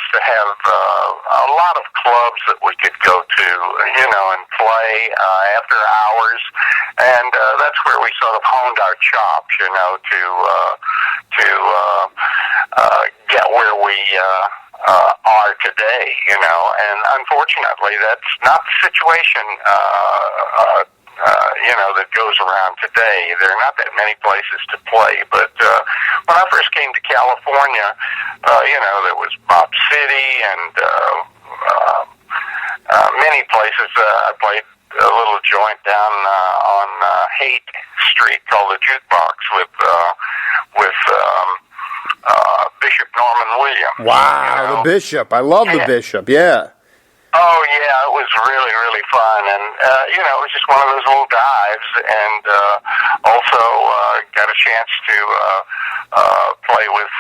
used to have a lot of clubs that we could go to, and play after hours, and that's where we sort of honed our chops, to get where we are today, and unfortunately that's not the situation that goes around today. There are not that many places to play, but when I first came to California, there was Bop City and many places. I played a little joint down on Haight Street called the Jukebox with Bishop Norman Williams. Wow, the Bishop. I love the Bishop, yeah. Oh, yeah, it was really, really fun, and, it was just one of those little dives, and also got a chance to play with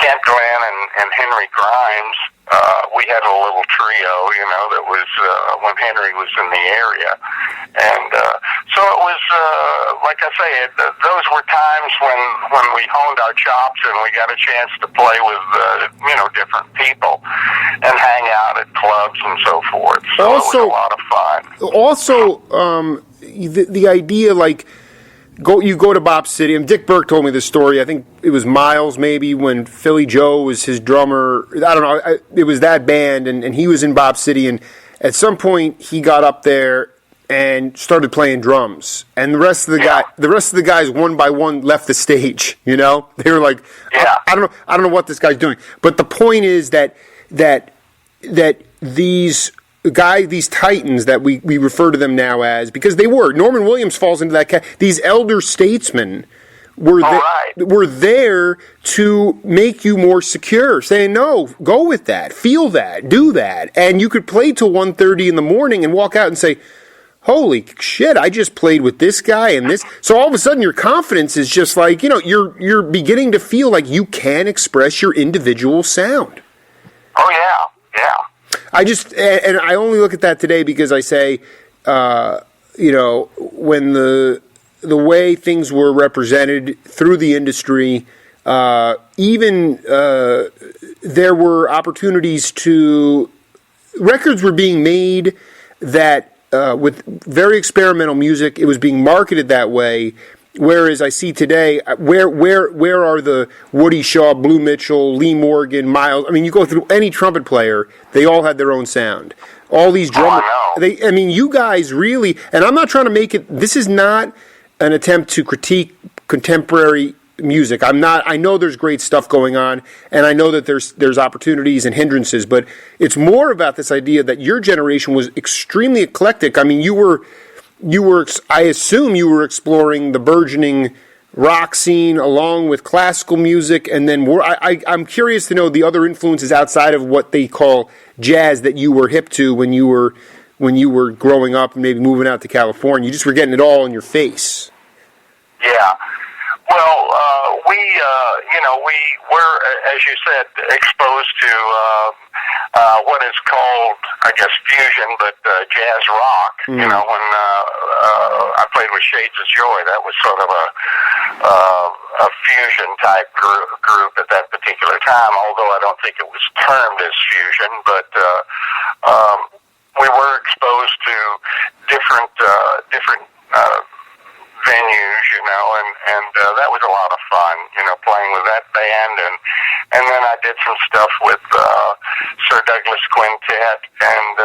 Kent Glenn and Henry Grimes. We had a little trio, that was when Henry was in the area, and so it was, like I say, those were times when we honed our chops and we got a chance to play with, different people and hang out at clubs and so forth. So it was a lot of fun. Also, the idea, like, you go to Bop City, and Dick Burke told me this story. I think it was Miles, maybe, when Philly Joe was his drummer. I don't know. It was that band, and he was in Bop City, and at some point he got up there and started playing drums, and the rest of the guys one by one left the stage. They were like, I don't know what this guy's doing. But the point is that these titans that we refer to them now as, because they were, Norman Williams falls into that these elder statesmen were there to make you more secure, saying, no, go with that, feel that, do that. And you could play till 1:30 in the morning and walk out and say, holy shit, I just played with this guy and this. So all of a sudden your confidence is just like, you're beginning to feel like you can express your individual sound. Oh, yeah, yeah. And I only look at that today because I say, when the way things were represented through the industry, even there were opportunities records were being made that with very experimental music, it was being marketed that way. Whereas I see today, where are the Woody Shaw, Blue Mitchell, Lee Morgan, Miles? I mean, you go through any trumpet player, they all had their own sound. All these drummers, you guys really, and I'm not trying to make it. This is not an attempt to critique contemporary music. I know there's great stuff going on, and I know that there's opportunities and hindrances, but it's more about this idea that your generation was extremely eclectic. I mean, I assume you were exploring the burgeoning rock scene along with classical music, and then I'm curious to know the other influences outside of what they call jazz that you were hip to when you were growing up and maybe moving out to California. You just were getting it all in your face. Yeah. Well, we were, as you said, exposed to what is called, I guess, fusion, but jazz rock. Mm. When I played with Shades of Joy, that was sort of a fusion type group at that particular time. Although I don't think it was termed as fusion, but we were exposed to different venues, and that was a lot of fun, playing with that band, and then I did some stuff with Sir Douglas Quintet and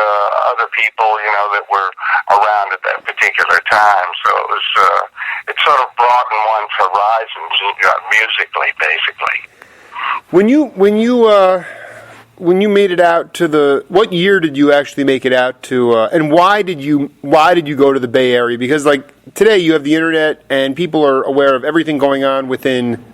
other people, that were around at that particular time. So it sort of broadened one's horizons musically, basically. When you made it out to what year did you actually make it out to, and why did you go to the Bay Area? Because like today you have the internet and people are aware of everything going on within,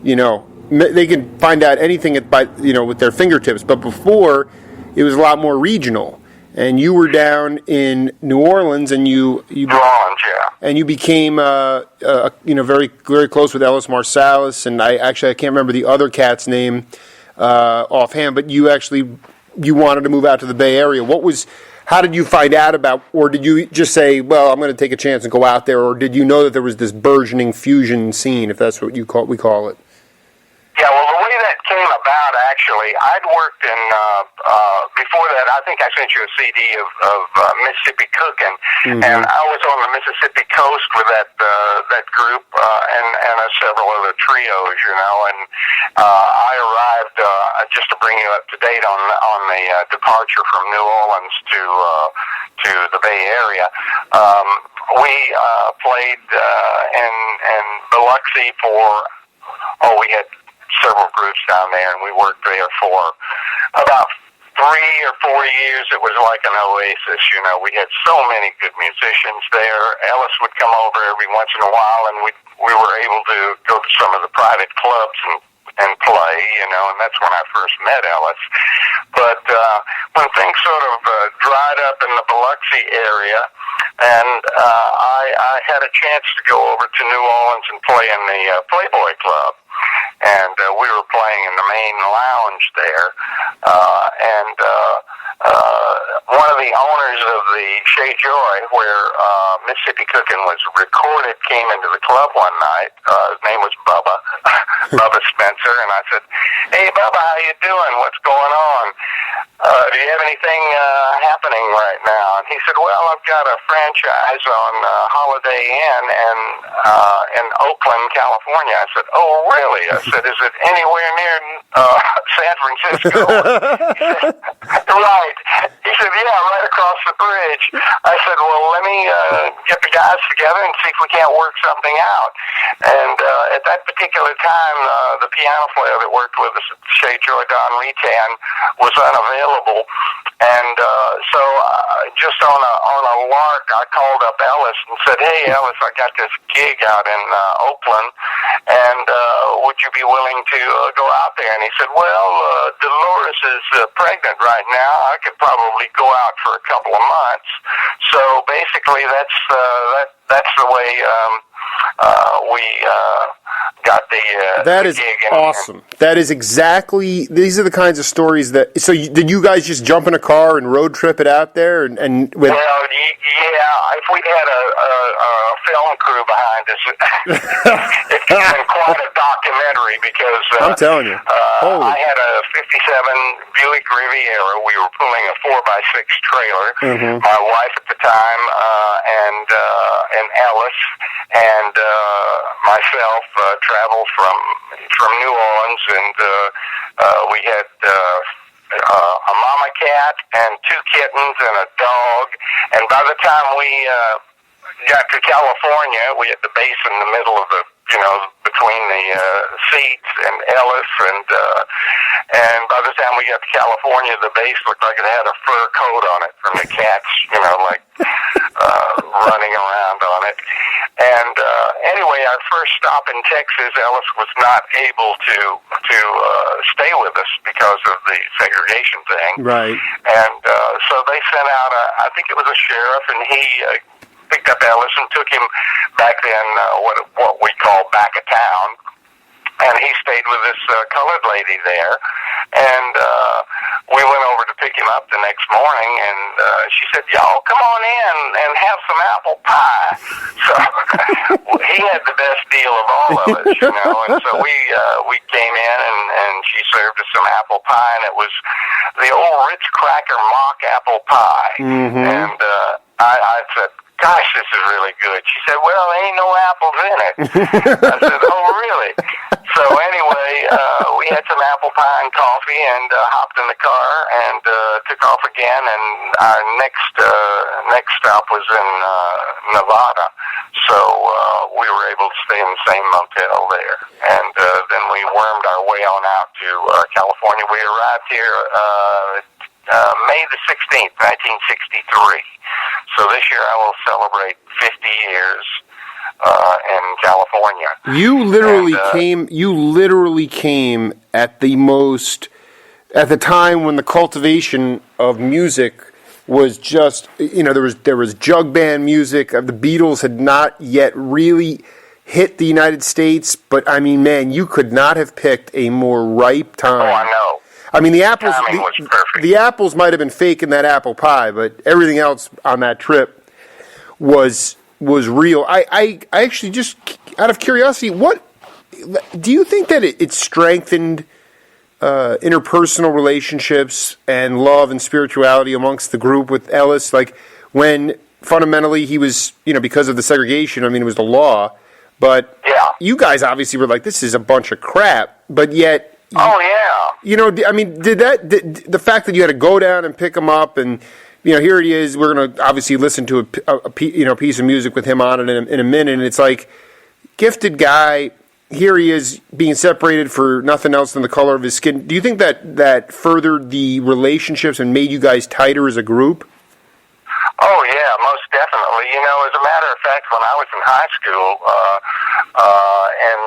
they can find out anything with their fingertips. But before, it was a lot more regional. And you were down in New Orleans, and New Orleans, yeah. And you became, very, very close with Ellis Marsalis, and I can't remember the other cat's name offhand, but you wanted to move out to the Bay Area. How did you find out about, or did you just say, well, I'm going to take a chance and go out there, or did you know that there was this burgeoning fusion scene, if that's what we call it? Yeah, well, the way that came about, actually. I'd worked in, before that, I think I sent you a CD of Mississippi Cookin', and I was on the Mississippi coast with that group, and several other trios, and I arrived, just to bring you up to date on the departure from New Orleans to the Bay Area. We played in Biloxi we had several groups down there, and we worked there for about 3 or 4 years. It was like an oasis, We had so many good musicians there. Ellis would come over every once in a while, and we were able to go to some of the private clubs and play, and that's when I first met Ellis. But when things sort of dried up in the Biloxi area, and I had a chance to go over to New Orleans and play in the Playboy Club. And we were playing in the main lounge there, and one of the owners of the Chez Joy, where Mississippi Cookin' was recorded, came into the club one night. His name was Bubba, Bubba Spencer, and I said, "Hey, Bubba, how you doing? What's going on? Do you have anything happening right now?" And he said, "Well, I've got a franchise on Holiday Inn in Oakland, California." I said, "Oh, really?" I said, "Is it anywhere near San Francisco?" He said, "Right." He said, "Yeah, right across the bridge." I said, "Well, let me get the guys together and see if we can't work something out." And at that particular time, the piano player that worked with us at Chez Joy, Don Ritan, was unavailable. And so just on a lark, I called up Ellis and said, "Hey, Ellis, I got this gig out in Oakland, and would you be willing to go out there?" And he said, "Well, Dolores is pregnant right now. I could probably go out for a couple of months." So basically, that's the way we got the that the is gig. awesome. That is exactly. These are the kinds of stories that. So, did you guys just jump in a car and road trip it out there? And with? Well, yeah. If we'd had a film crew behind us, it's been quite a documentary because I'm telling you, I had a '57 Buick Riviera. We were pulling a 4x6 trailer. My wife at the time, and Ellis, and myself traveled from New Orleans, and we had a mama cat and 2 kittens and a dog. And by the time we got to California, we had the base in the middle of the, between the seats and Ellis, and by the time we got to California, the base looked like it had a fur coat on it from the cats, running around on it. And anyway, our first stop in Texas, Ellis was not able to stay with us because of the segregation thing. Right. And so they sent out I think it was a sheriff, and he picked up Ellis and took him back then, what we call back of town. And he stayed with this colored lady there. And we went over to pick him up the next morning, and she said, "Y'all come on in and have some apple pie." So he had the best deal of all of us, And so we came in, and she served us some apple pie, and it was the old Ritz Cracker mock apple pie. And I said, "Gosh, this is really good." She said, "Well, there ain't no apples in it." I said, "Oh, really?" So anyway, we had some apple pie and coffee, and hopped in the car and took off again. And our next stop was in Nevada, so we were able to stay in the same motel there. And then we wormed our way on out to California. We arrived here May the 16th, 1963. So this year I will celebrate 50 years in California. You literally came at the time when the cultivation of music was just, there was jug band music. The Beatles had not yet really hit the United States, but I mean, man, you could not have picked a more ripe time. Oh, I know. I mean, the apples. Was perfect. The apples might have been fake in that apple pie, but everything else on that trip was real. I actually, just out of curiosity, what do you think that it strengthened interpersonal relationships and love and spirituality amongst the group with Ellis? Like when fundamentally he was, because of the segregation, I mean, it was the law, but you guys obviously were like, this is a bunch of crap, but yet... I mean, did the fact that you had to go down and pick him up and, here he is, we're going to obviously listen to a piece of music with him on it in a minute, and it's like, gifted guy... Here he is being separated for nothing else than the color of his skin. Do you think that furthered the relationships and made you guys tighter as a group? Oh, yeah, most definitely. As a matter of fact, when I was in high school in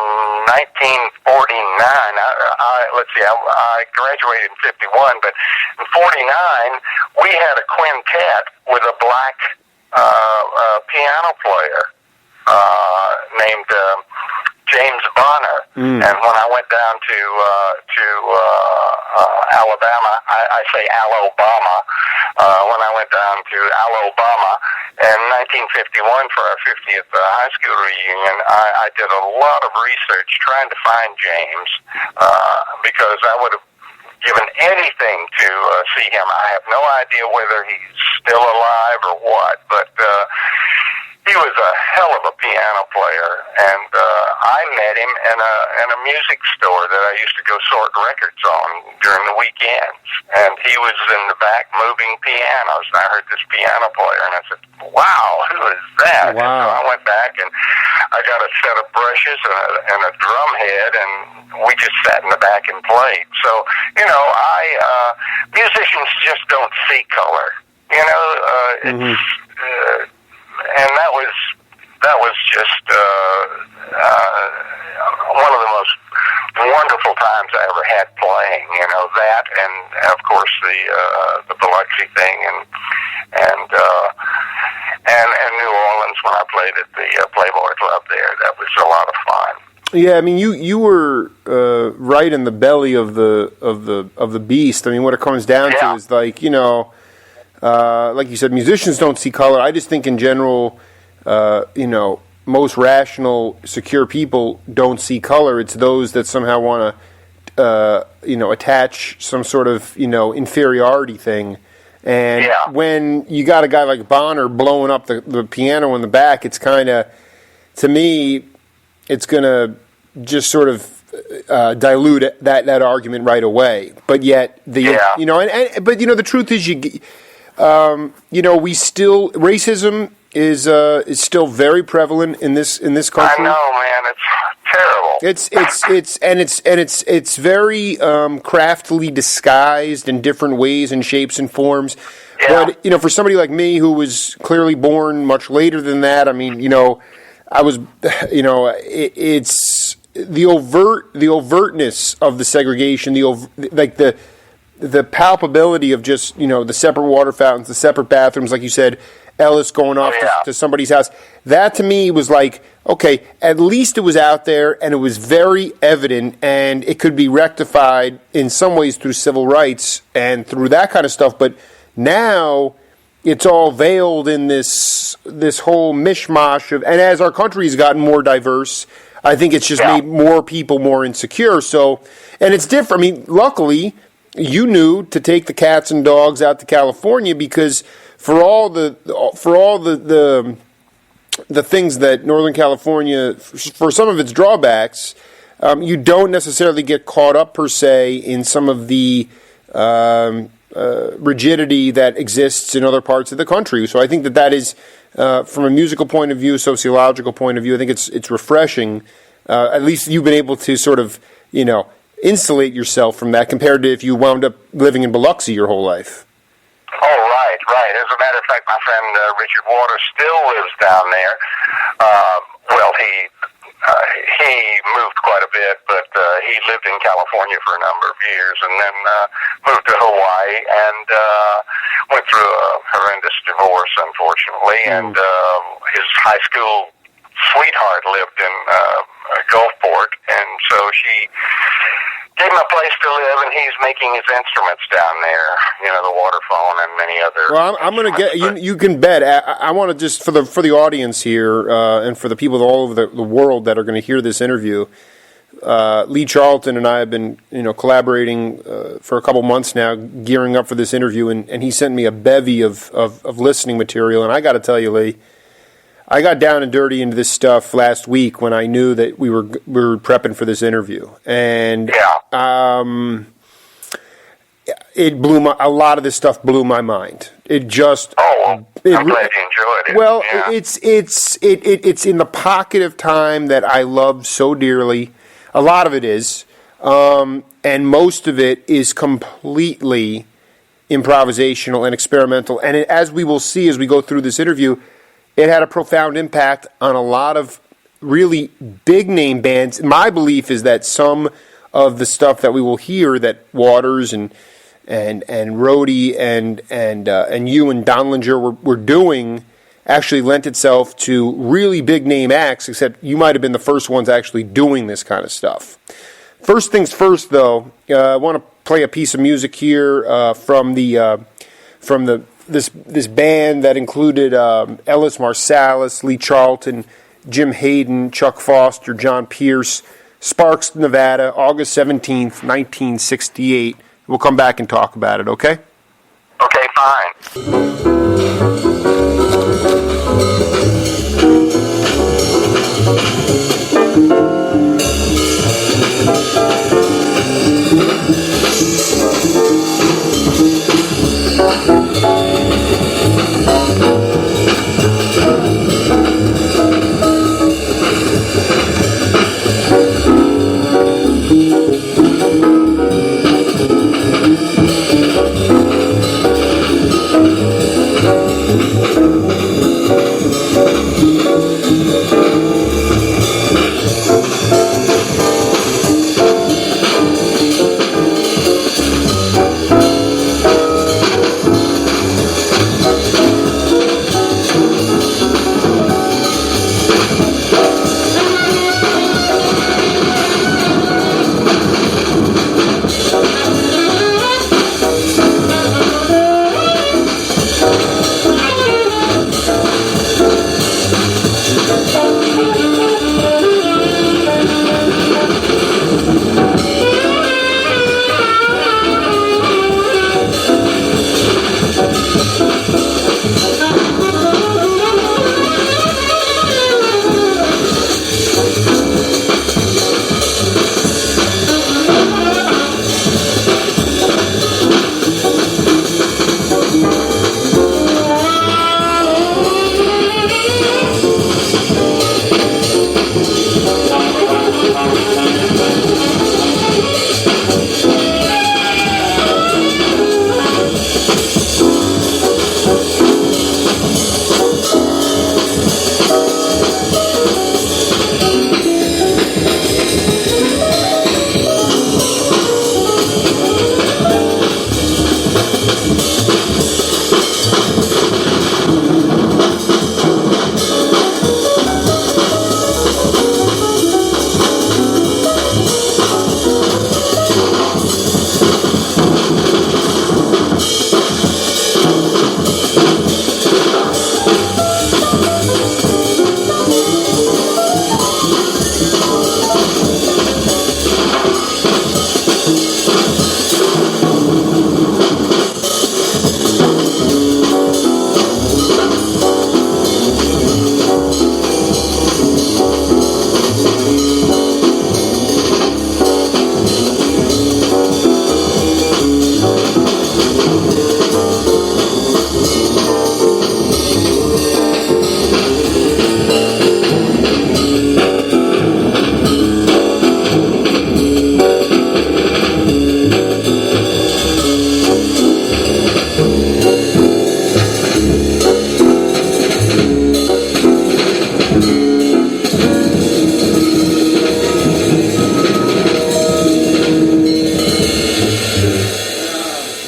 1949, I graduated in 51, but in 49, we had a quintet with a black piano player named... James Bonner, and when I went down to Alabama, I say Alabama. When I went down to Alabama in 1951 for our 50th high school reunion, I did a lot of research trying to find James because I would have given anything to see him. I have no idea whether he's still alive or what, but he was a hell of a piano player, and I met him in a music store that I used to go sort records on during the weekends, and he was in the back moving pianos, and I heard this piano player, and I said, wow, who is that? Wow. And so I went back, and I got a set of brushes and a drum head, and we just sat in the back and played. So, musicians just don't see color. It's... and that was just one of the most wonderful times I ever had playing. That, and of course the Biloxi thing, and New Orleans when I played at the Playboy Club there. That was a lot of fun. Yeah, I mean, you were right in the belly of the beast. I mean, what it comes down to is like like you said, musicians don't see color. I just think in general, most rational, secure people don't see color. It's those that somehow want to, attach some sort of, inferiority thing. And when you got a guy like Bonner blowing up the piano in the back, it's kind of, to me, it's going to just sort of dilute that argument right away. But yet, but the truth is we still, racism is still very prevalent in this country. I know, man, it's terrible. It's very craftily disguised in different ways and shapes and forms. Yeah. But for somebody like me who was clearly born much later than that, I mean, I was, it's the overtness of the segregation, the palpability of just, the separate water fountains, the separate bathrooms, like you said, Ellis going off to somebody's house. That to me was like, okay, at least it was out there and it was very evident and it could be rectified in some ways through civil rights and through that kind of stuff. But now it's all veiled in this whole mishmash of, and as our country's gotten more diverse, I think it's just made more people more insecure. So, and it's different. I mean, luckily, you knew to take the cats and dogs out to California because for all the things that Northern California, for some of its drawbacks, you don't necessarily get caught up per se in some of the rigidity that exists in other parts of the country. So I think that is, from a musical point of view, sociological point of view, I think it's refreshing. At least you've been able to sort of, insulate yourself from that compared to if you wound up living in Biloxi your whole life. Oh, right. As a matter of fact, my friend Richard Waters still lives down there. He moved quite a bit, but he lived in California for a number of years and then moved to Hawaii and went through a horrendous divorce, unfortunately, and his high school sweetheart lived in Gulfport, and so she gave him a place to live, and he's making his instruments down there, the waterphone and many other. Well, I'm going to get you can bet. I want to just for the audience here and for the people all over the world that are going to hear this interview. Lee Charlton and I have been, collaborating for a couple months now, gearing up for this interview, and he sent me a bevy of listening material. And I got to tell you, Lee, I got down and dirty into this stuff last week when I knew that we were prepping for this interview, and it blew a lot of this stuff blew my mind. It just I'm glad you enjoyed it. Well, it's in the pocket of time that I love so dearly. A lot of it is, and most of it is completely improvisational and experimental. And as we will see as we go through this interview, it had a profound impact on a lot of really big name bands. My belief is that some of the stuff that we will hear that Waters and Rhode and you and Donlinger were doing actually lent itself to really big name acts, except you might have been the first ones actually doing this kind of stuff. First things first, though, I want to play a piece of music here from this band that included Ellis Marsalis, Lee Charlton, Jim Hayden, Chuck Foster, John Pierce, Sparks, Nevada, August 17th, 1968. We'll come back and talk about it, okay? Okay, fine.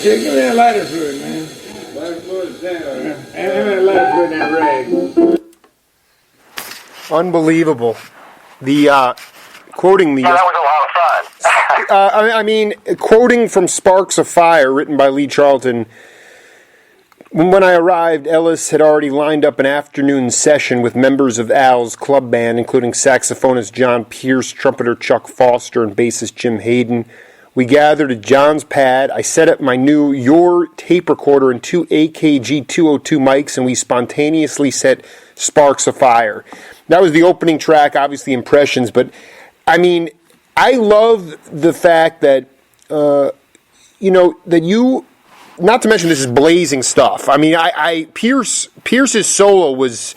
Yeah, give me that lighter fluid, man. Lighter fluid, and lighter fluid in that rag. Unbelievable. The quoting the. Yeah, that was a lot of fun. I mean, quoting from "Sparks of Fire," written by Lee Charlton. When I arrived, Ellis had already lined up an afternoon session with members of Al's club band, including saxophonist John Pierce, trumpeter Chuck Foster, and bassist Jim Hayden. We gathered at John's pad. I set up my new Your tape recorder and 2 AKG 202 mics, and we spontaneously set Sparks Afire. That was the opening track, obviously Impressions, but I mean, I love the fact that, that you... Not to mention this is blazing stuff. I mean, Pierce's solo was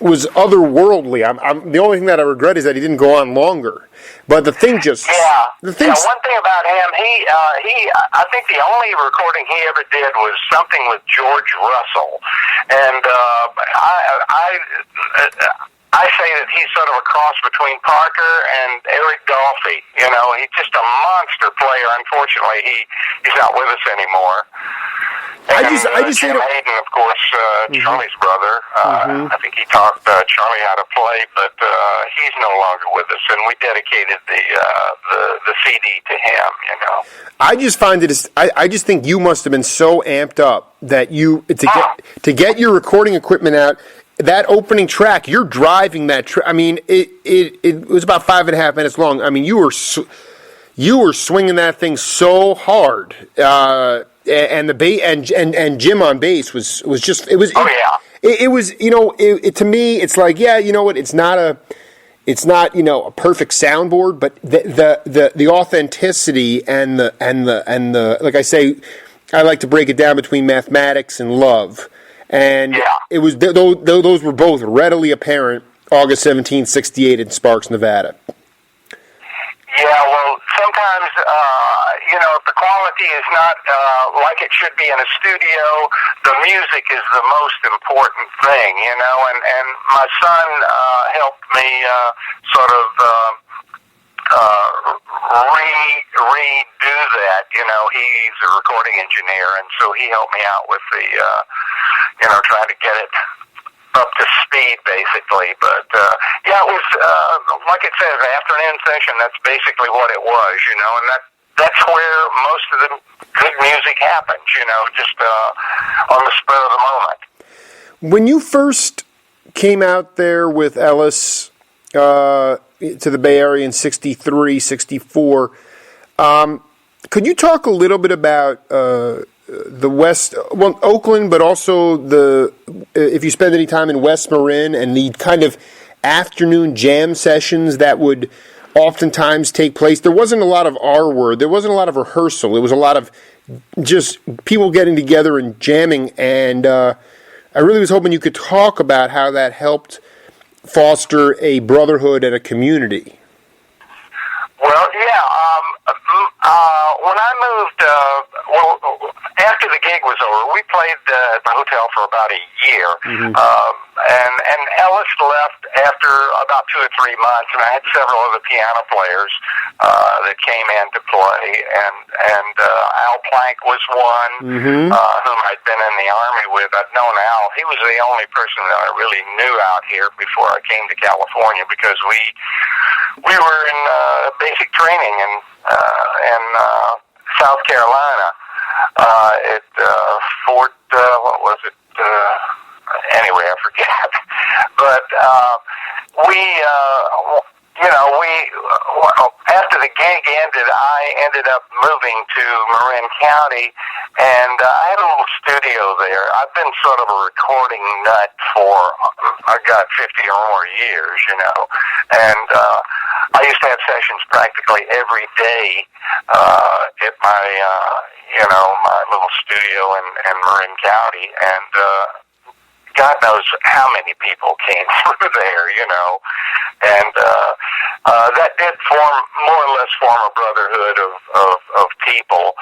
otherworldly. The only thing that I regret is that he didn't go on longer. But the thing just one thing about him, I think the only recording he ever did was something with George Russell, and I say that he's sort of a cross between Parker and Eric Dolphy. You know, he's just a monster player. Unfortunately, he's not with us anymore. And, I just Jim Hayden, of course, Charlie's brother. I think he taught Charlie how to play, but he's no longer with us, and we dedicated the CD to him. You know, I just find it. I just think you must have been so amped up that to get your recording equipment out. That opening track, you're driving that track. I mean, it was about 5.5 minutes long. I mean, you were swinging that thing so hard, and the bass and Jim on bass was just it was. It was to me it's like what it's not a perfect soundboard, but the authenticity and the like I say, I like to break it down between mathematics and love. And it was those were both readily apparent August 17, 1968 in Sparks, Nevada. Yeah, well, sometimes, if the quality is not like it should be in a studio, the music is the most important thing, and my son helped me sort of redo that. He's a recording engineer, and so he helped me out with the trying to get it up to speed, basically. But it was like it says, afternoon session. That's basically what it was, and that's where most of the good music happens, just on the spur of the moment. When you first came out there with Ellis to the Bay Area in 63, 64, could you talk a little bit about the West, Oakland, but also if you spend any time in West Marin and the kind of afternoon jam sessions that would oftentimes take place? There wasn't a lot of R word. There wasn't a lot of rehearsal. It was a lot of just people getting together and jamming. And I really was hoping you could talk about how that helped foster a brotherhood and a community. Well, when I moved, after the gig was over, we played at the hotel for about a year, and Ellis left after about 2 or 3 months, and I had several other piano players that came in to play, and Al Plank was one, whom I'd been in the Army with. I'd known Al. He was the only person that I really knew out here before I came to California, because we were in basic training in South Carolina at Fort, what was it? Anyway, I forget. But after the gig ended, I ended up moving to Marin County, and I had a little studio there. I've been sort of a recording nut for, 50 or more years, and I used to have sessions practically every day at my, my little studio in Marin County, and God knows how many people came through there, and that did more or less form a brotherhood of people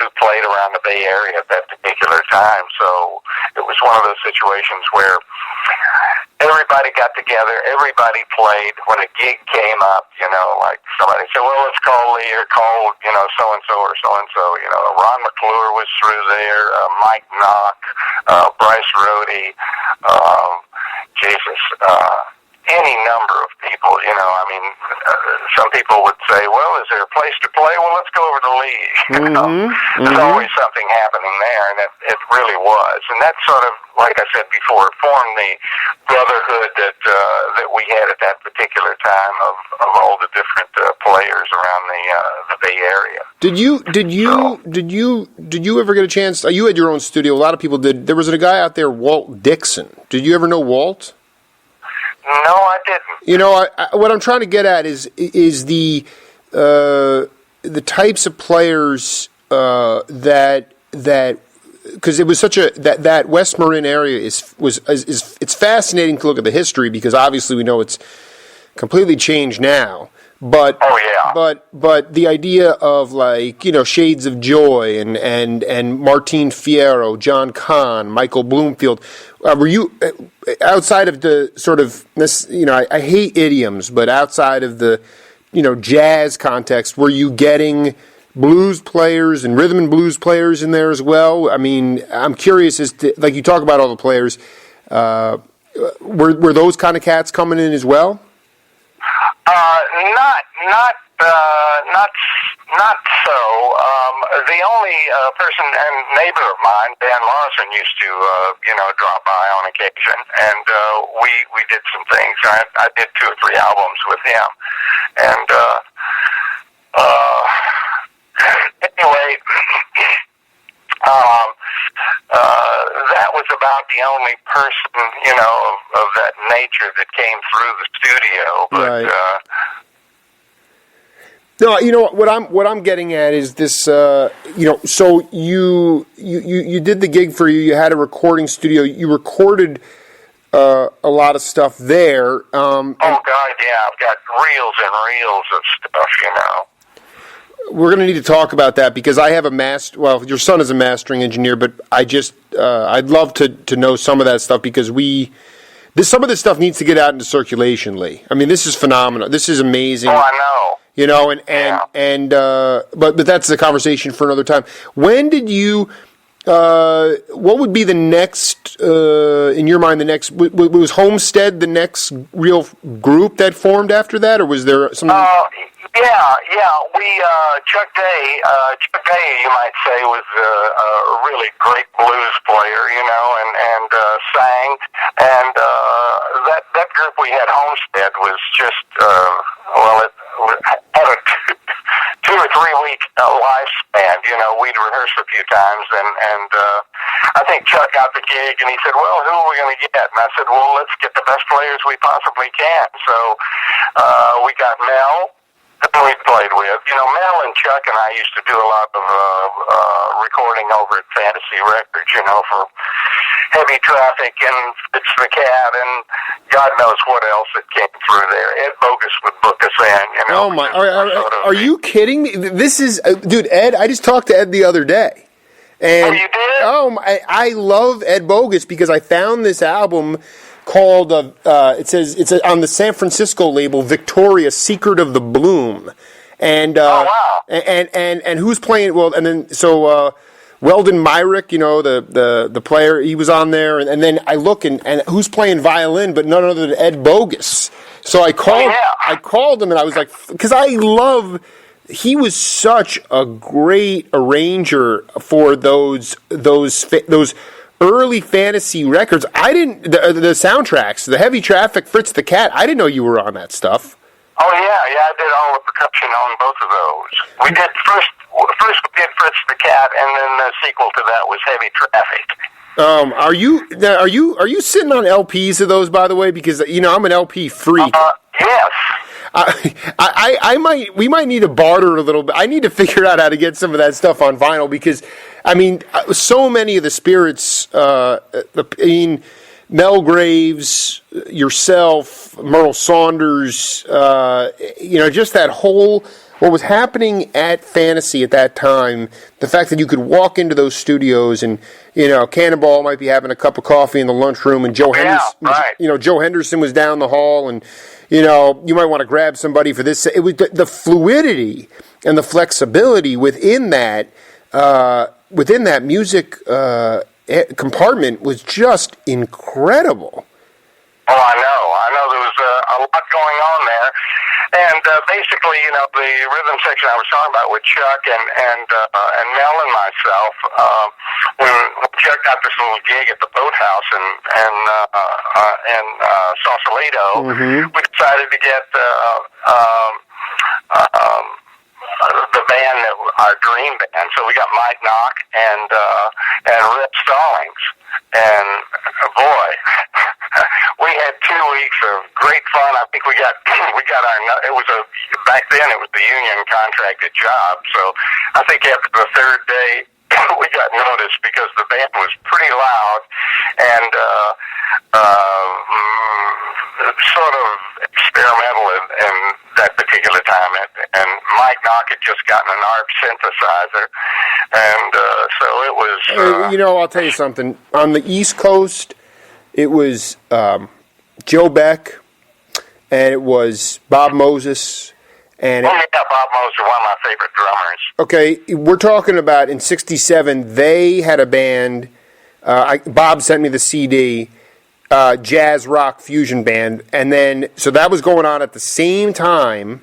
who played around the Bay Area at that particular time. So it was one of those situations where everybody got together, everybody played. When a gig came up, like somebody said, well, let's call Lee or call, so-and-so or so-and-so. Ron McClure was through there, Mike Nock, Bryce Rhode, any number of people. I mean, some people would say, well, is there a place to play? Well, let's go over to Lee. There's always something happening there, and it really was. And that sort of, like I said before, formed the brotherhood that we had at that particular time of all the different players around the Bay Area. Did you ever get a chance? You had your own studio. A lot of people did. There was a guy out there, Walt Dixon. Did you ever know Walt? No, I didn't. What I'm trying to get at is the types of players that because it was such that West Marin area is it's fascinating to look at the history, because obviously we know it's completely changed now. But but the idea of Shades of Joy and Martin Fierro, John Kahn, Michael Bloomfield, were you outside of the sort of this? I hate idioms, but outside of the jazz context, were you getting blues players and rhythm and blues players in there as well? I mean, I'm curious as to, you talk about all the players, were those kind of cats coming in as well? Not so. The only person and neighbor of mine, Dan Larson, used to drop by on occasion, and we did some things. I did 2 or 3 albums with him, and anyway, that was about the only person of that nature that came through the studio, but. Right. No, what I'm getting at is this. So you did the gig for you. You had a recording studio. You recorded a lot of stuff there. Oh God, yeah, I've got reels and reels of stuff. We're going to need to talk about that, because I have a well, your son is a mastering engineer, but I'd love to know some of that stuff, because some of this stuff needs to get out into circulation, Lee. I mean, this is phenomenal. This is amazing. Oh, I know. But that's a conversation for another time. When did you? What would be the next, in your mind? The next was Homestead the next real group that formed after that, or was there some? Yeah. We Chuck Day, you might say, was a really great blues player, and sang. And that group we had, Homestead, was just it had a 2 or 3 week lifespan. We'd rehearse a few times, and I think Chuck got the gig, and he said, "Well, who are we going to get?" And I said, "Well, let's get the best players we possibly can." So we got Mel, who we played with. Mel and Chuck and I used to do a lot of recording over at Fantasy Records, for Heavy Traffic and It's the Cat and God knows what else that came through there. Ed Bogus would book us in, Oh my! Are you kidding me? This is, dude, Ed. I just talked to Ed the other day. And, you did? I love Ed Bogus, because I found this album called it says it's on the San Francisco label, Victoria, Secret of the Bloom, and oh wow, and who's playing? Well, and then Weldon Myrick, the player, he was on there, and then I look and who's playing violin, but none other than Ed Bogus. So I called him, and I was like, because he was such a great arranger for those early fantasy records. The soundtracks, the Heavy Traffic, Fritz the Cat. I didn't know you were on that stuff. Oh yeah, I did all the percussion on both of those. We did first we did Fritz the Cat, and then the sequel to that was Heavy Traffic. Are you sitting on LPs of those, by the way? Because I'm an LP freak. Yes. We might need to barter a little bit. I need to figure out how to get some of that stuff on vinyl, because so many of the spirits. Mel Graves, yourself, Merle Saunders, just that whole, what was happening at Fantasy at that time, the fact that you could walk into those studios and, Cannonball might be having a cup of coffee in the lunchroom, and Joe Henderson was down the hall, and, you might want to grab somebody for this. It was the fluidity and the flexibility within that music, compartment was just incredible. Oh, I know. There was lot going on there. And basically, you know, the rhythm section I was talking about with Chuck and Mel and myself, when Chuck got this little gig at the Boathouse in Sausalito, we decided to get the band, our dream band. So we got Mike Nock and Rip Stallings, and boy, we had 2 weeks of great fun. I think we got our, it was back then it was the union contracted job. So I think after the third day we got noticed because the band was pretty loud and sort of experimental in that particular time. And Mike Nock had just gotten an ARP synthesizer, and so it was. You know, I'll tell you something. On the East Coast, it was Joe Beck, and it was Bob Moses. And Bob Moses, one of my favorite drummers. Okay, we're talking about in '67. They had a band. Bob sent me the CD. Jazz rock fusion band, and then so that was going on at the same time.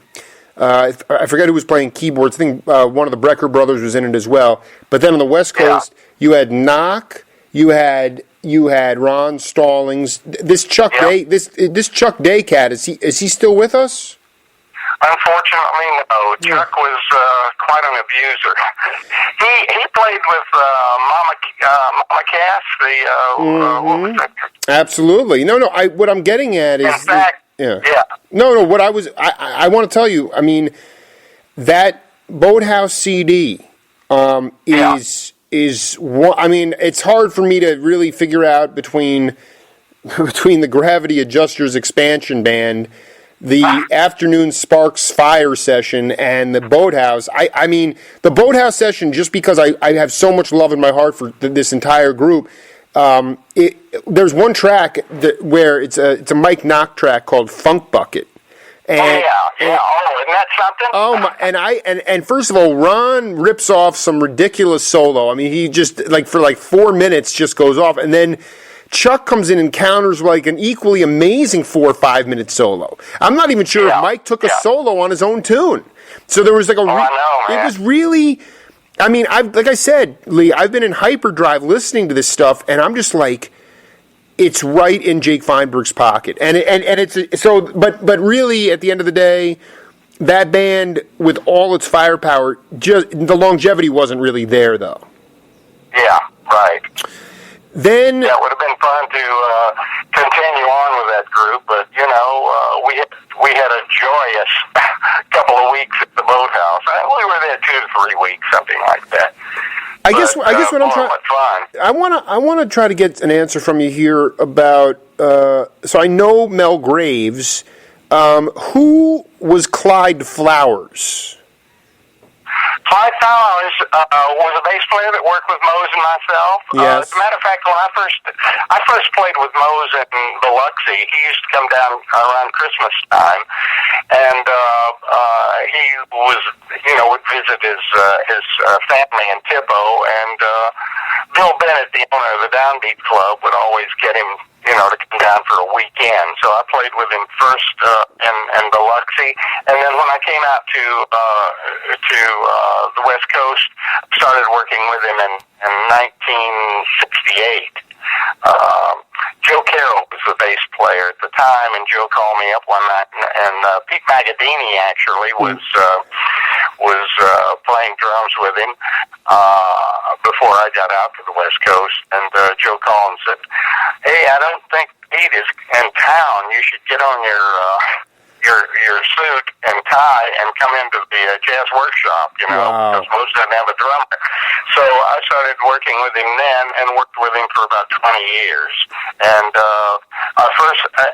I forget who was playing keyboards. I think one of the Brecker brothers was in it as well. But then on the West Coast, you had Nock, you had Ron Stallings. This Chuck Day, this Chuck Day cat, is he still with us? Unfortunately, no. Chuck was quite an abuser. He played with Mama Cass, Absolutely. No. What I'm getting at is, in fact, No. What I want to tell you. I mean, that Boathouse CD is one. I mean, it's hard for me to really figure out between the Gravity Adjusters expansion band, the Afternoon Sparks Fire session, and the Boathouse. I mean, the Boathouse session, just because I have so much love in my heart for this entire group. There's one track where it's a Mike Nock track called Funk Bucket. And, isn't that something? Oh my! And first of all, Ron rips off some ridiculous solo. I mean, he just for 4 minutes just goes off, and then Chuck comes in and counters like an equally amazing 4 or 5 minute solo. I'm not even sure if Mike took a solo on his own tune. So there was like it was really. I mean, like I said, Lee, I've been in hyperdrive listening to this stuff, and I'm just like, it's right in Jake Feinberg's pocket, and it's so. But really, at the end of the day, that band with all its firepower, just the longevity wasn't really there, though. Yeah, right. Then it would have been fun to continue on with that group, but you know, we had a joyous couple of weeks at the Boathouse. We were there 2 to 3 weeks, something like that. I guess what I'm trying. I want to try to get an answer from you here about. So I know Mel Graves. Who was Clyde Flowers? Clyde Flowers was a bass player that worked with Mose and myself. Yes. As a matter of fact, when I first played with Mose in Biloxi, he used to come down around Christmas time, and he was, would visit his family in Tippo, and Bill Bennett, the owner of the Downbeat Club, would always get him, to come down for a weekend. So I played with him first in Biloxi, and then when I came out to the West Coast, started working with him in 1968. Joe Carroll was the bass player at the time, and Joe called me up one night, and Pete Magadini actually was playing drums with him before I got out to the West Coast. And Joe called and said, "Hey, I don't think Pete is in town. You should get on your suit and tie and come into the jazz workshop, because Mose doesn't have a drummer." So I started working with him then, and worked with him for about 20 years. And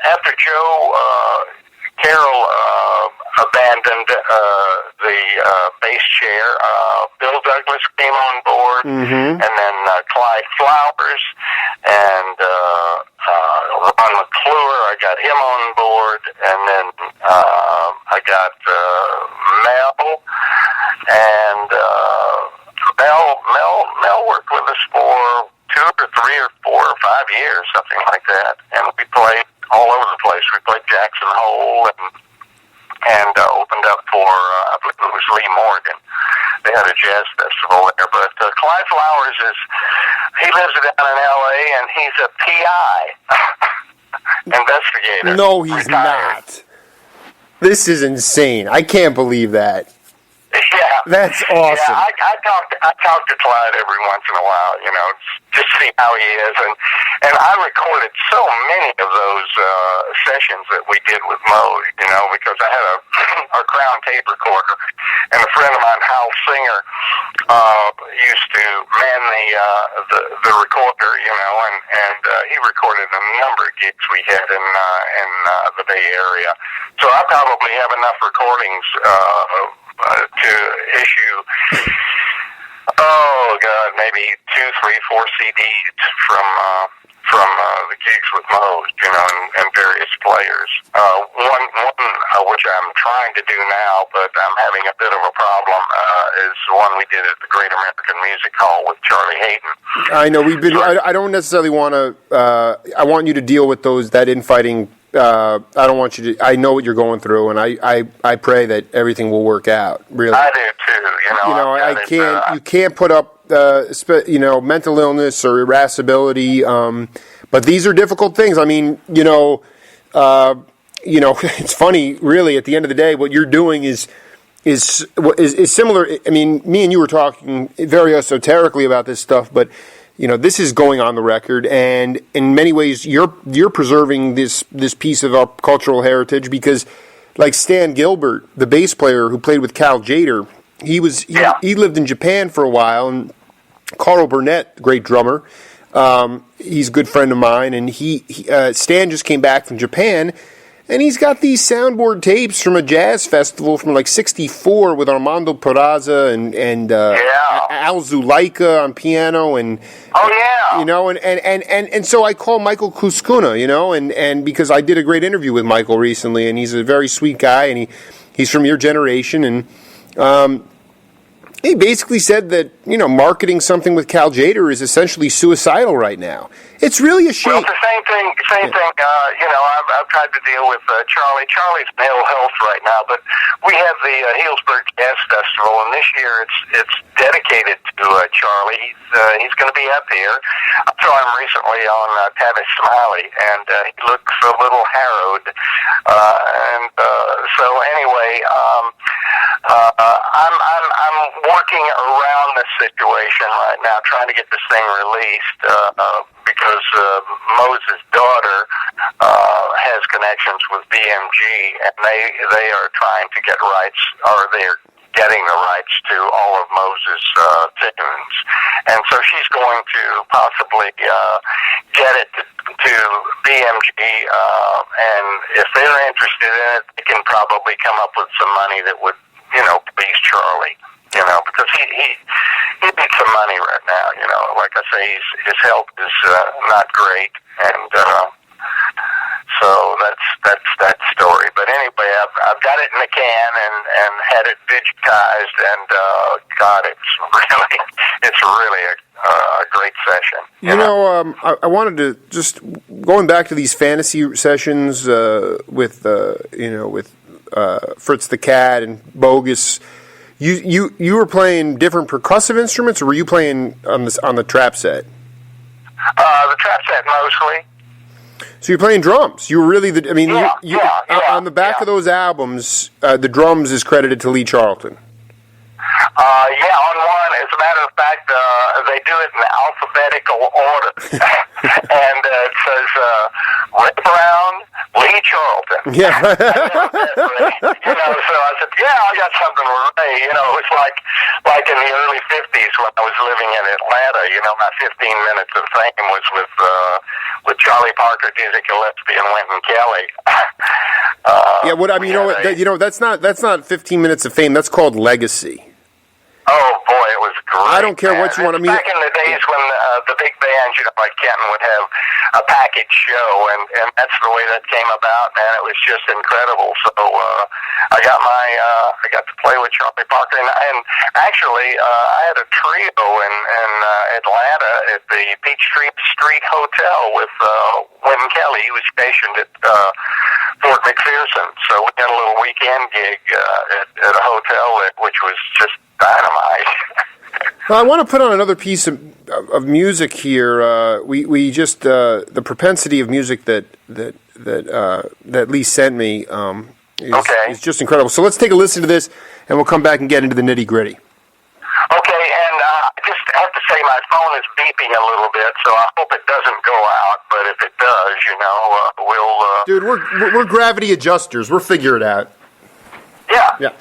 after Joe Carroll abandoned the bass chair, Bill Douglas came on board, and then Clyde Flowers, and Ron McClure, I got him on board, and then I got Mel, and Mel worked with us for 2 or 3 or 4 or 5 years, something like that, and we played all over the place. We played Jackson Hole and opened up for, I believe it was Lee Morgan. They had a jazz festival there. But Clyde Flowers he lives down in L.A., and he's a PI, investigator. No, he's retired. not. This is insane. I can't believe that. Yeah. That's awesome. Yeah, I talk to Clyde every once in a while, just see how he is. And I recorded so many of those sessions that we did with Mose, because I had a Crown tape recorder, and a friend of mine, Hal Singer, used to man the recorder, and he recorded a number of gigs we had in the Bay Area. So I probably have enough recordings to issue, maybe 2, 3, 4 CDs from the gigs with Mose, and various players. One which I'm trying to do now, but I'm having a bit of a problem, is one we did at the Great American Music Hall with Charlie Hayden. I know we've been. I don't necessarily want to. I want you to deal with that infighting. I don't want you to. I know what you're going through, and I pray that everything will work out. Really, I do too. I can't. You can't put up, mental illness or irascibility. But these are difficult things. I mean, it's funny. Really, at the end of the day, what you're doing is similar. I mean, me and you were talking very esoterically about this stuff, but. This is going on the record, and in many ways, you're preserving this piece of our cultural heritage because, like Stan Gilbert, the bass player who played with Cal Tjader, he lived in Japan for a while, and Carl Burnett, the great drummer, he's a good friend of mine, and Stan just came back from Japan. And he's got these soundboard tapes from a jazz festival from like '64 with Armando Peraza and Al Zuleika on piano and and so I call Michael Kuskuna, and because I did a great interview with Michael recently, and he's a very sweet guy, and he's from your generation, and he basically said that marketing something with Cal Tjader is essentially suicidal right now. It's really a shame. Well, the same thing. I've tried to deal with Charlie. Charlie's in ill health right now, but we have the Healdsburg Jazz Festival, and this year it's dedicated to Charlie. He's going to be up here. I saw him recently on Tavis Smiley, and he looks a little harrowed. So anyway, I'm working around this situation right now, trying to get this thing released because Mose's daughter has connections with BMG, and they are trying to get rights, or they're getting the rights to all of Mose's tunes, and so she's going to possibly get it to BMG, and if they're interested in it, they can probably come up with some money that would please Charlie, because he needs some money right now. Like I say, his health is not great, and so that's that story. But anyway, I've got it in the can and had it digitized, and God, it's really a great session. I wanted to just going back to these fantasy sessions with Fritz the Cat and Bogus. You were playing different percussive instruments, or were you playing on the trap set? The trap set mostly. So you're playing drums. You were really on the back of those albums. The drums is credited to Lee Charlton. On one. As a matter of fact, they do it in alphabetical order, and it says Ray Brown, Lee Charlton. Yeah. So I said, I got something with Ray. It's like in the early '50s when I was living in Atlanta. My 15 minutes of fame was with Charlie Parker, Dizzy Gillespie, and Wynton Kelly. That's not 15 minutes of fame. That's called legacy. Oh boy, it was great. I don't care what you want to mean. Back in the days when the big bands, like Kenton, would have a package show, and that's the way that came about, man. It was just incredible. So I got to play with Charlie Parker, and actually I had a trio in Atlanta at the the Peachtree Street Hotel with Wynn Kelly. He was stationed at Fort McPherson. So we had a little weekend gig at a hotel which was just dynamite. Well, I want to put on another piece of music here. We just the propensity of music that Lee sent me is just incredible. So let's take a listen to this, and we'll come back and get into the nitty gritty. Okay, and I just have to say my phone is beeping a little bit, so I hope it doesn't go out. But if it does, we'll. Dude, we're gravity adjusters. We'll figure it out. Yeah. Yeah.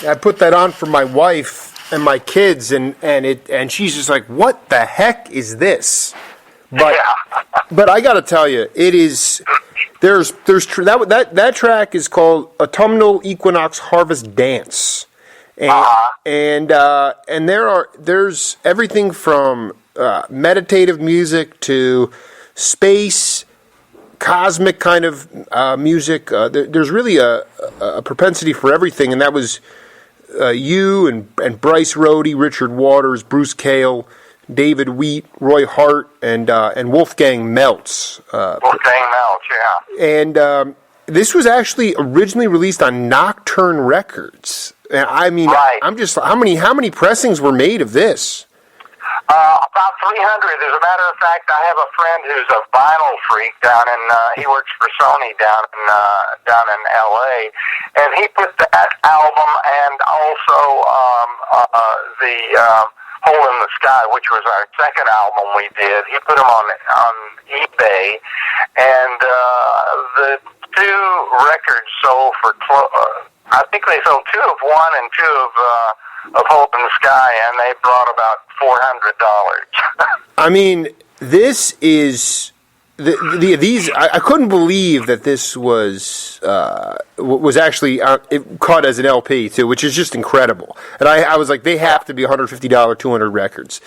I put that on for my wife and my kids, and she's just like, "What the heck is this?" But I got to tell you, it is. That track is called Autumnal Equinox Harvest Dance, and there's everything from meditative music to space, cosmic kind of music. There's really a a propensity for everything, and that was you and Bryce Rhode, Richard Waters, Bruce Cale, David Wheat, Roy Hart, and Wolfgang Meltz. Wolfgang Meltz, yeah. And this was actually originally released on Nocturne Records. I mean, right. I'm just how many pressings were made of this? About 300. As a matter of fact, I have a friend who's a vinyl freak down in. He works for Sony down in L.A. And he put that album and also the Hole in the Sky, which was our second album we did. He put them on eBay, and the two records sold for. I think they sold 2 of one and 2 of Hole in the Sky, and they brought about $400. I mean, this is these. I couldn't believe that this was actually caught as an LP too, which is just incredible. And I was like, they have to be $150, 200 records.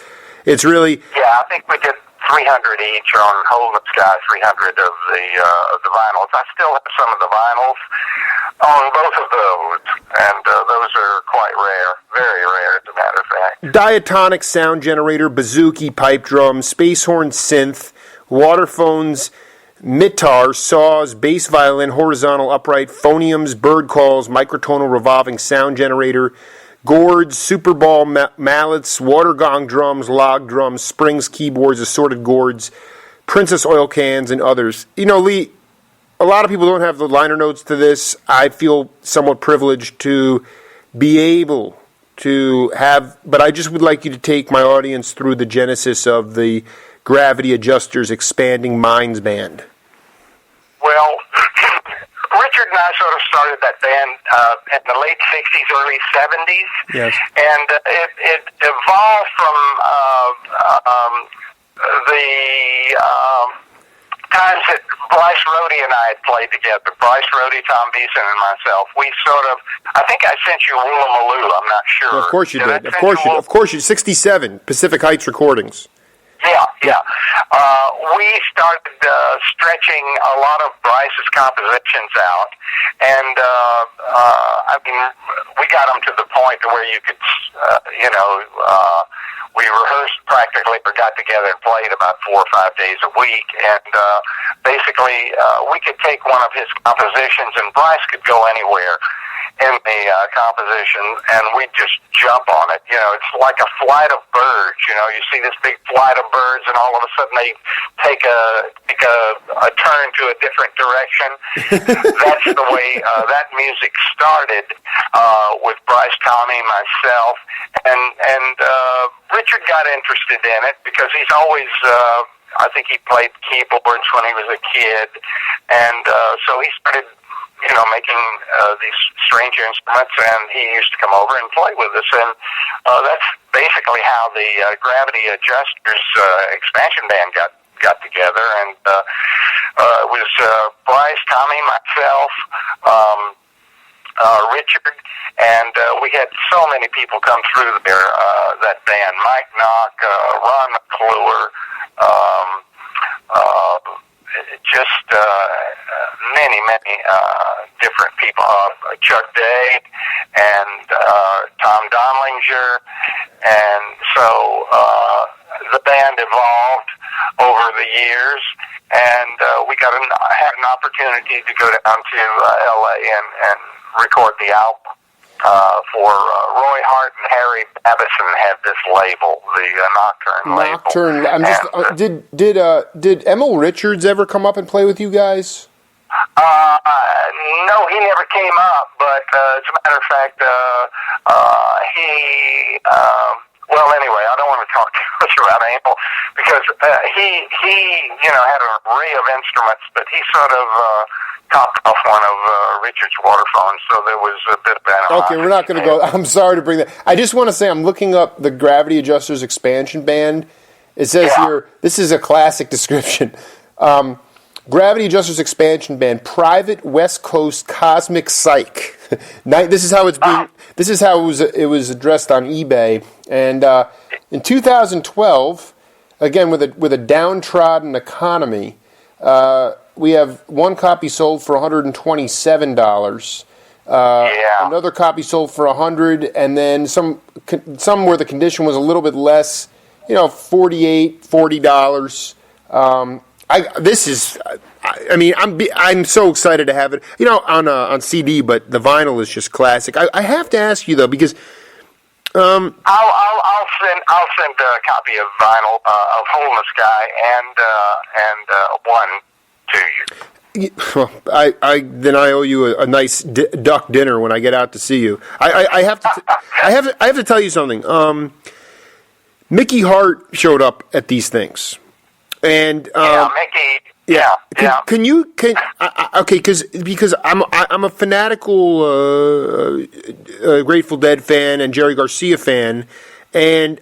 It's really I think we did 300 each on Hole in the Sky, 300 of the vinyls. I still have some of the vinyls on both of those, and those are quite rare, very rare, as a matter of fact. diatonic sound generator, bouzouki, pipe drum, space horn, synth, waterphones, mitar, saws, bass violin, horizontal, upright, phoniums, bird calls, microtonal revolving sound generator, gourds, super ball mallets, water gong drums, log drums, springs, keyboards, assorted gourds, princess oil cans, and others. You know, Lee, a lot of people don't have the liner notes to this. I feel somewhat privileged to be able to have, but I just would like you to take my audience through the genesis of the Gravity Adjusters Expanding Minds Band. Well, Richard and I sort of started that band in the late 60s, early 70s. Yes. And it evolved from the times that Bryce Rhode and I had played together. Bryce Rhode, Tom Beeson, and myself. We sort of, I think I sent you Woola Maloo, I'm not sure. Well, of course you did. Of course you 67, Pacific Heights Recordings. Yeah. We started stretching a lot of Bryce's compositions out, and I mean, we got them to the point where you could, we rehearsed practically or got together and played about 4 or 5 days a week, and basically we could take one of his compositions, and Bryce could go anywhere in the composition, and we'd just jump on it. You know, it's like a flight of birds. You know, you see this big flight of birds, and all of a sudden they take a turn to a different direction. That's the way that music started with Bryce, Tommy, myself, and Richard got interested in it because he's always. I think he played keyboards when he was a kid, and so he started. Making these strange instruments, and he used to come over and play with us, and that's basically how the Gravity Adjusters expansion band got together, and it was Bryce, Tommy, myself, Richard, and we had so many people come through there, that band, Mike Nock, Ron McClure, just many different people, Chuck Day and Tom Donlinger, and so the band evolved over the years, and we had an opportunity to go down to L.A. and record the album. For Roy Hart and Harry Babison had this label, the Nocturne label. I'm just did Emil Richards ever come up and play with you guys? No, he never came up. But as a matter of fact, he. Well, anyway, I don't want to talk too much about Emil because he had an array of instruments, but he sort of. Topped off one of Richard's waterphones, so there was a bit of animosity. Okay, we're not going to go. I'm sorry to bring that. I just want to say I'm looking up the Gravity Adjusters Expansion Band. It says here, this is a classic description. Gravity Adjusters Expansion Band, private West Coast cosmic psych. This is how it's being. This is how it was addressed on eBay. And in 2012, again with a downtrodden economy. We have one copy sold for $127. Another copy sold for $100, and then some where the condition was a little bit less, $48, $40. I'm so excited to have it, on CD, but the vinyl is just classic. I have to ask you though, because I'll send a copy of vinyl of Hole in the Sky and one to you. well, I owe you a nice duck dinner when I get out to see you. I have to tell you something. Mickey Hart showed up at these things, and Mickey. Because I'm a fanatical Grateful Dead fan and Jerry Garcia fan, and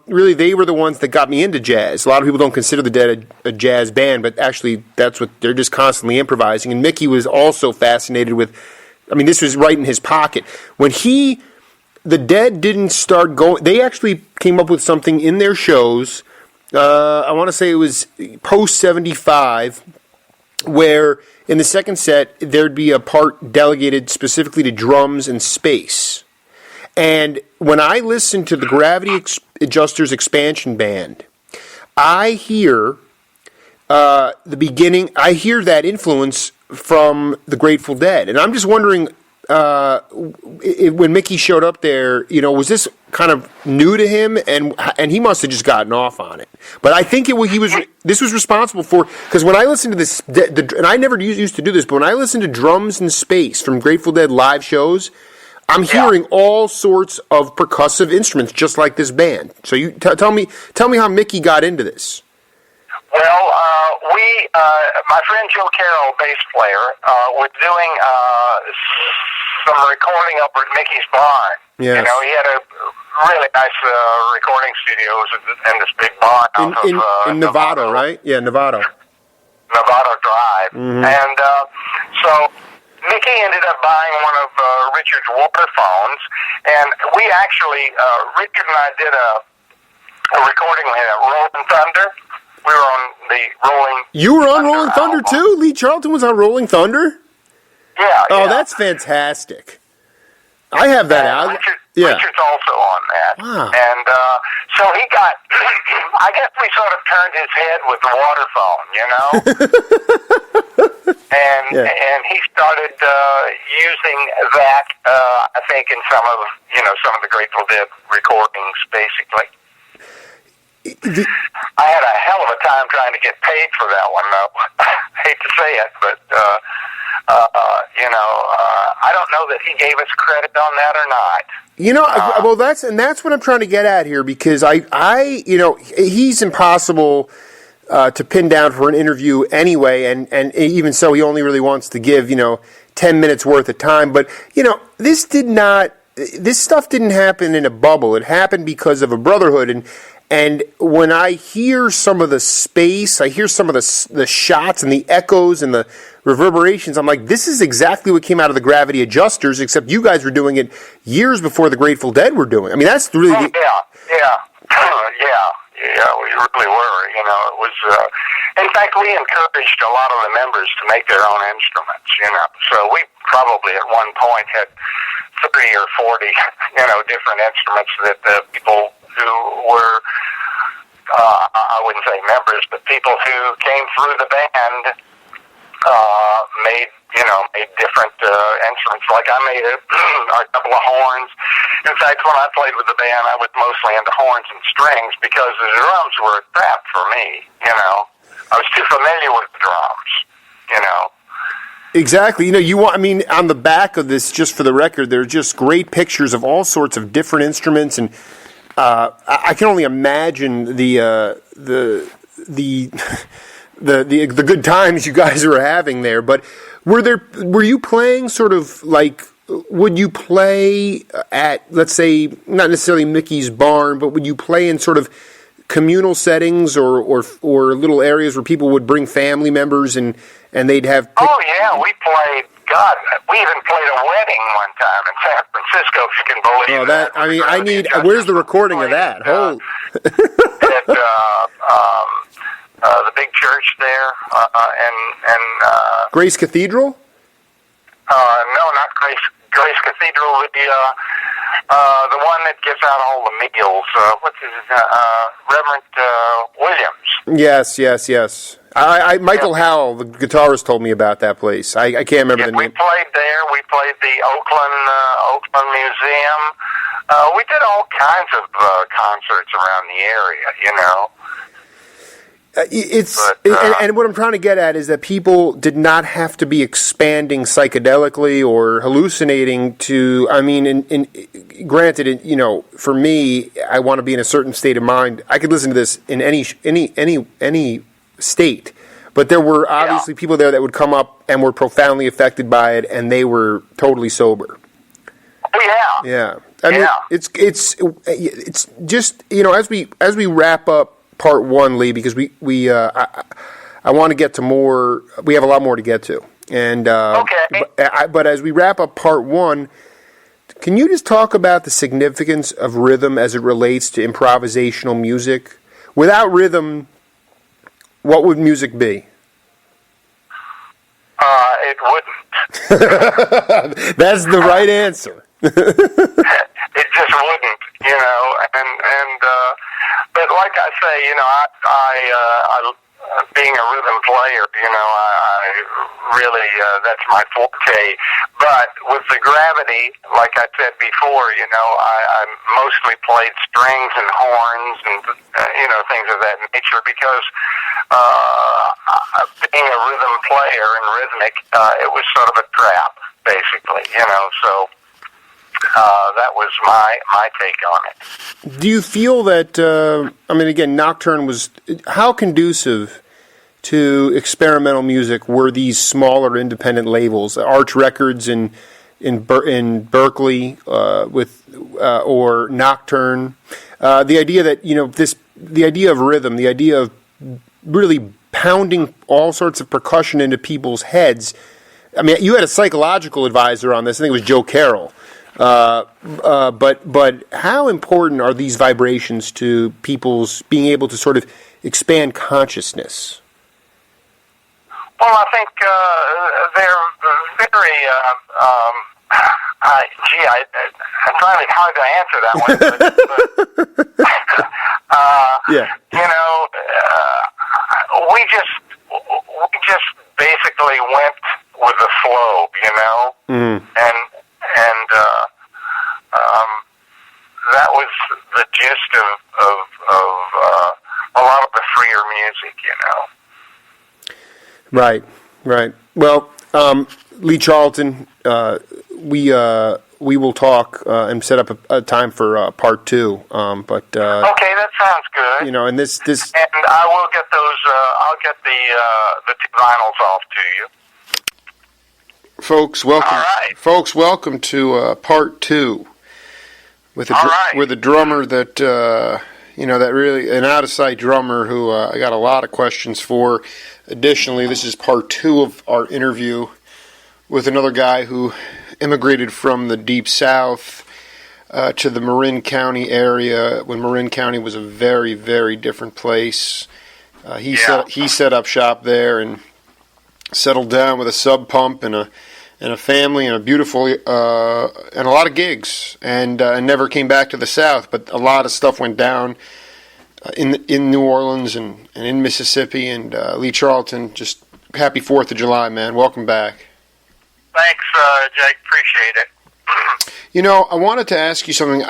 really they were the ones that got me into jazz. A lot of people don't consider the Dead a jazz band, but actually that's what they're just constantly improvising. And Mickey was also fascinated with. This was right in his pocket when the Dead didn't start going. They actually came up with something in their shows. I want to say it was post 75, where in the second set there'd be a part delegated specifically to drums and space. And when I listen to the Gravity Adjusters Expansion Band, I hear the beginning. I hear that influence from the Grateful Dead, and I'm just wondering. When Mickey showed up there, was this kind of new to him, and he must have just gotten off on it. But I think this was responsible for, because when I listen to this, and I never used to do this, but when I listen to drums in space from Grateful Dead live shows, I'm hearing all sorts of percussive instruments, just like this band. So you tell me how Mickey got into this. Well, my friend Joe Carroll, bass player, was doing some recording up at Mickey's barn. Yes. He had a really nice recording studio in this big barn in Novato, right? Yeah, Novato. Novato Drive. Mm-hmm. And so Mickey ended up buying one of Richard's water phones, and we actually, Richard and I did a recording at Rolling Thunder. We were on the Rolling. You were on Rolling Thunder too? Lee Charlton was on Rolling Thunder? Yeah. Oh, that's fantastic. I have that out. Richard's also on that. Wow. And so he got, I guess we sort of turned his head with the water phone, and he started using that, I think, in some of the Grateful Dead recordings, basically. I had a hell of a time trying to get paid for that one, though. I hate to say it, but I don't know that he gave us credit on that or not. Well, that's what I'm trying to get at here, because he's impossible to pin down for an interview anyway, and even so, he only really wants to give 10 minutes worth of time. But this stuff didn't happen in a bubble. It happened because of a brotherhood, and when I hear some of the space, I hear some of the shots and the echoes and the reverberations, I'm like, this is exactly what came out of the Gravity Adjusters, except you guys were doing it years before the Grateful Dead were doing it. That's really... Yeah, we really were. It was... in fact, we encouraged a lot of the members to make their own instruments, So we probably at one point had 30 or 40, different instruments that the people who were, I wouldn't say members, but people who came through the band made different instruments. Like I made a couple of horns. In fact, when I played with the band, I was mostly into horns and strings because the drums were a trap for me, I was too familiar with the drums, Exactly. On the back of this, just for the record, there are just great pictures of all sorts of different instruments, and I can only imagine the good times you guys were having there. But were you playing sort of like, would you play at, let's say, not necessarily Mickey's barn, but would you play in sort of communal settings or little areas where people would bring family members and they'd have... Oh, yeah, we played... God, we even played a wedding one time in San Francisco, if you can believe that. I need... Where's the recording of that? At the big church there, and Grace Cathedral? No, not Grace Grace Cathedral, the one that gives out all the meals. What's his Reverend Williams? Yes. Michael Howell, the guitarist, told me about that place. I can't remember the name. We played there. We played the Oakland Museum. We did all kinds of concerts around the area, you know. And what I'm trying to get at is that people did not have to be expanding psychedelically or hallucinating to. I mean, granted, you know, for me, I want to be in a certain state of mind. I could listen to this in any state, but there were obviously people there that would come up and were profoundly affected by it, and they were totally sober. Oh yeah. Yeah. I mean, it's just, you know, as we wrap up part one, Lee, because I want to get to more. We have a lot more to get to, and but as we wrap up part one, can you just talk about the significance of rhythm as it relates to improvisational music? Without rhythm, what would music be? It wouldn't. That's the right answer. It just wouldn't, you know, and but like I say, you know, I being a rhythm player, you know, I really that's my forte. But with the gravity, like I said before, you know, I mostly played strings and horns and you know, things of that nature because being a rhythm player and rhythmic, it was sort of a trap, basically, you know, so. That was my take on it. Do you feel that, I mean, again, Nocturne was, how conducive to experimental music were these smaller independent labels, Arch Records in Berkeley or Nocturne? The idea that, you know, the idea of rhythm, the idea of really pounding all sorts of percussion into people's heads. I mean, you had a psychological advisor on this. I think it was Joe Carroll. But how important are these vibrations to people's being able to sort of expand consciousness? Well, I think they're very. I'm trying to hard to answer that one. But, yeah. You know, we just basically went with the flow. You know, and that was the gist of a lot of the freer music, you know. Right. Well, Lee Charlton, we will talk and set up a time for part two. But okay, that sounds good. You know, and this, and I will get those. I'll get the two vinyls off to you. Folks, welcome. All right. Folks, welcome to part two with a drummer that you know, that really an out of sight drummer who I got a lot of questions for. Additionally, this is part two of our interview with another guy who immigrated from the Deep South to the Marin County area when Marin County was a very, very different place. He set up shop there and settled down with a sub pump and a family and a beautiful and a lot of gigs, and never came back to the South. But a lot of stuff went down in New Orleans and in Mississippi. And Lee Charlton, just happy 4th of July, man. Welcome back. Thanks, Jake. Appreciate it. You know, I wanted to ask you something.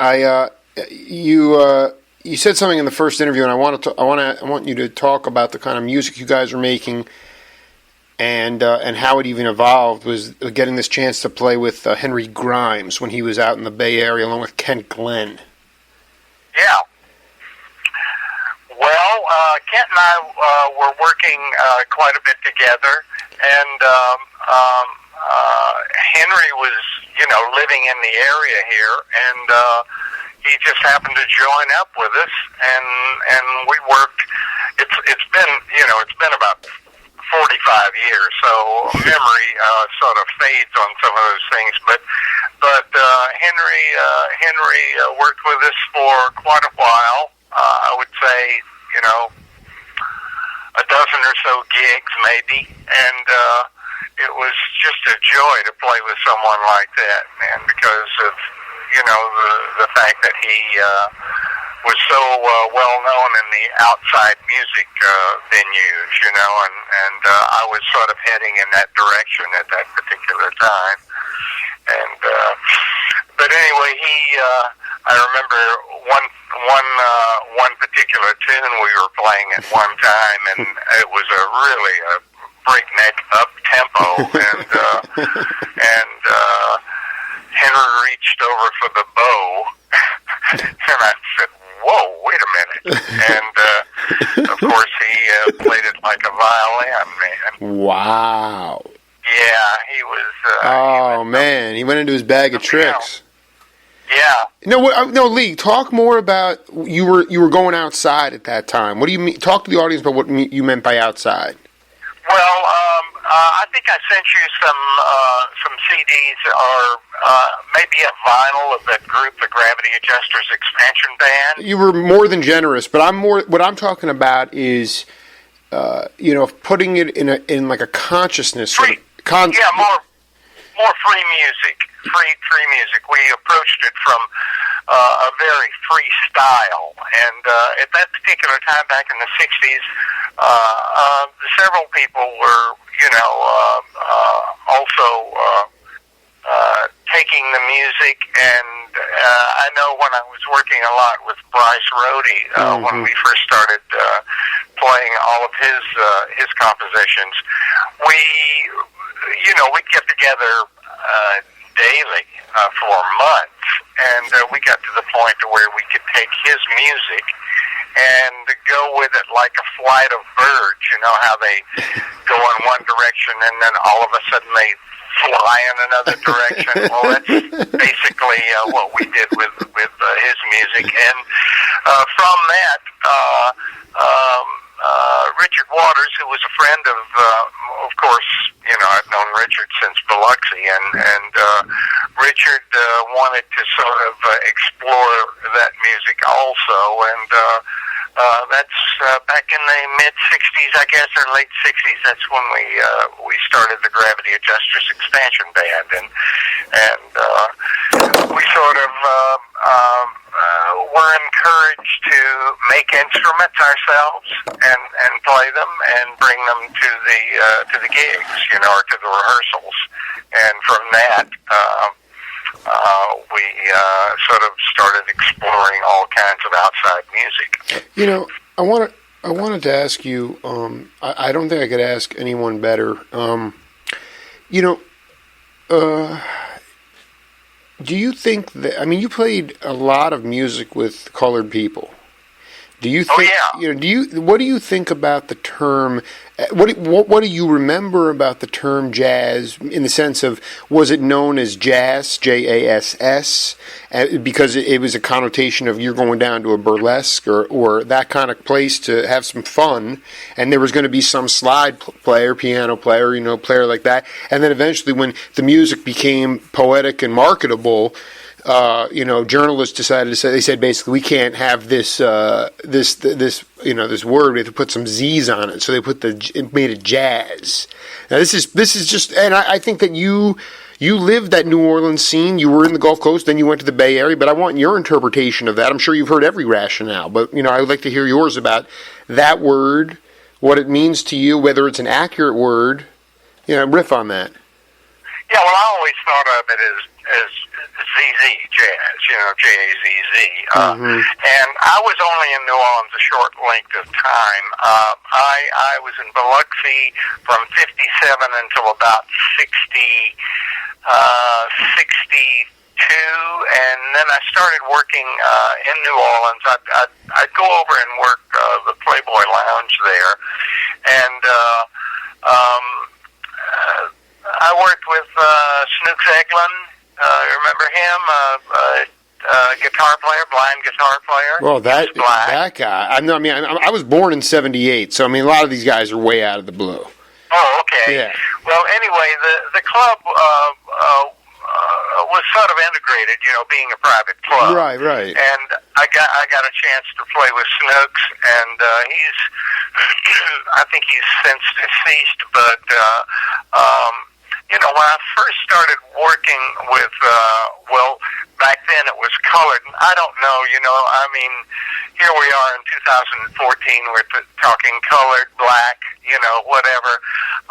You said something in the first interview, and I want you to talk about the kind of music you guys are making. And how it even evolved was getting this chance to play with Henry Grimes when he was out in the Bay Area along with Kent Glenn. Yeah. Well, Kent and I were working quite a bit together, and Henry was, you know, living in the area here, and he just happened to join up with us, and we worked. It's been about 45 years, so memory sort of fades on some of those things. But Henry worked with us for quite a while. I would say, you know, a dozen or so gigs maybe, and it was just a joy to play with someone like that, man, because of, the fact that he was so well known in the outside music venues, and I was sort of heading in that direction at that particular time. And but anyway, I remember one particular tune we were playing at one time, and it was a breakneck up tempo, and Henry reached over for the bow, and I said, "Whoa, wait a minute!" And of course, he played it like a violin, man. Wow. Yeah, he was. Man, he went into his bag of tricks. Yeah. No, Lee. Talk more about you were going outside at that time. What do you mean? Talk to the audience about what you meant by outside. Well, I think I sent you some CDs or maybe a vinyl of that group, the Gravity Adjusters Expansion Band. You were more than generous, but what I'm talking about is, putting it in like a consciousness. More free music. Free music. We approached it from a very free style, and at that particular time, back in the '60s, several people were, also taking the music, and I know when I was working a lot with Bryce Rhode, when we first started playing all of his compositions, we'd get together daily for months, and we got to the point to where we could take his music and go with it like a flight of birds. You know how they go in one direction and then all of a sudden they fly in another direction. Well, that's basically what we did with his music, and from that, Richard Waters, who was a friend of course, I've known Richard since Biloxi, and Richard wanted to sort of explore that music also, and that's back in the mid-'60s, I guess, or late '60s. That's when we started the Gravity Adjusters Expansion Band, and we sort of were encouraged to make instruments ourselves and play them and bring them to the gigs, or to the rehearsals, and from that we sort of started exploring all kinds of outside music. I wanted to ask you. I don't think I could ask anyone better. Do you think that? I mean, you played a lot of music with colored people. Do you think? Oh, yeah. What do you think about the term? What do you remember about the term jazz in the sense of, was it known as jazz, JASS, because it was a connotation of you're going down to a burlesque or that kind of place to have some fun, and there was going to be some slide player, piano player, player like that, and then eventually when the music became poetic and marketable, journalists decided to say, they said basically we can't have this word, we have to put some Z's on it, so they made it jazz. Now this is just, and I think that you lived that New Orleans scene, you were in the Gulf Coast, then you went to the Bay Area, but I want your interpretation of that. I'm sure you've heard every rationale, but I would like to hear yours about that word, what it means to you, whether it's an accurate word, riff on that. Yeah, well, I always thought of it as ZZ, jazz, J-A-Z-Z. And I was only in New Orleans a short length of time. I was in Biloxi from 57 until about 62, and then I started working in New Orleans. I'd go over and work the Playboy Lounge there, and I worked with Snooks Eglin. Remember him? Guitar player, blind guitar player. Well, that guy. I was born in '78, so a lot of these guys are way out of the blue. Oh, okay. Yeah. Well, anyway, the club was sort of integrated, being a private club. Right. And I got a chance to play with Snooks, and I think he's since deceased, but when I first started working with, back then it was colored. I don't know, I mean, here we are in 2014, we're talking colored, black, whatever.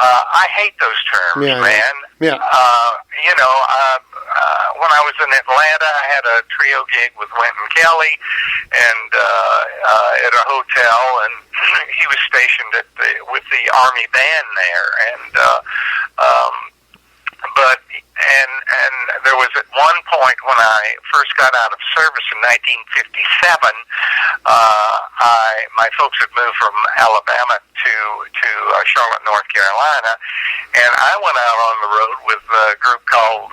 I hate those terms, man. Yeah. When I was in Atlanta, I had a trio gig with Wynton Kelly, and at a hotel, and he was stationed with the Army band there, and there was at one point when I first got out of service in 1957, my folks had moved from Alabama to Charlotte, North Carolina, and I went out on the road with a group called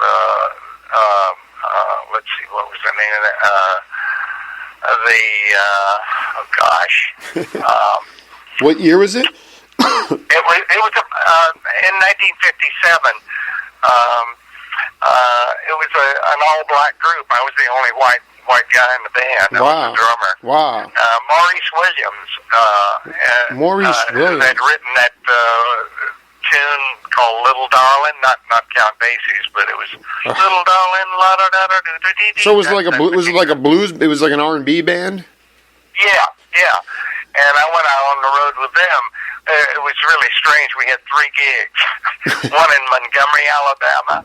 let's see, what was the name of that? What year was it? It was in 1957. It was an all-black group. I was the only white guy in the band. I was the drummer. Wow. Maurice Williams. Maurice Williams had written that tune called "Little Darling," not Count Basie's, but it was "Little Darling." La da da da da da. So it was like a blues. It was like an R&B band. Yeah. And I went out on the road with them. It was really strange. We had 3 gigs. One in Montgomery, Alabama.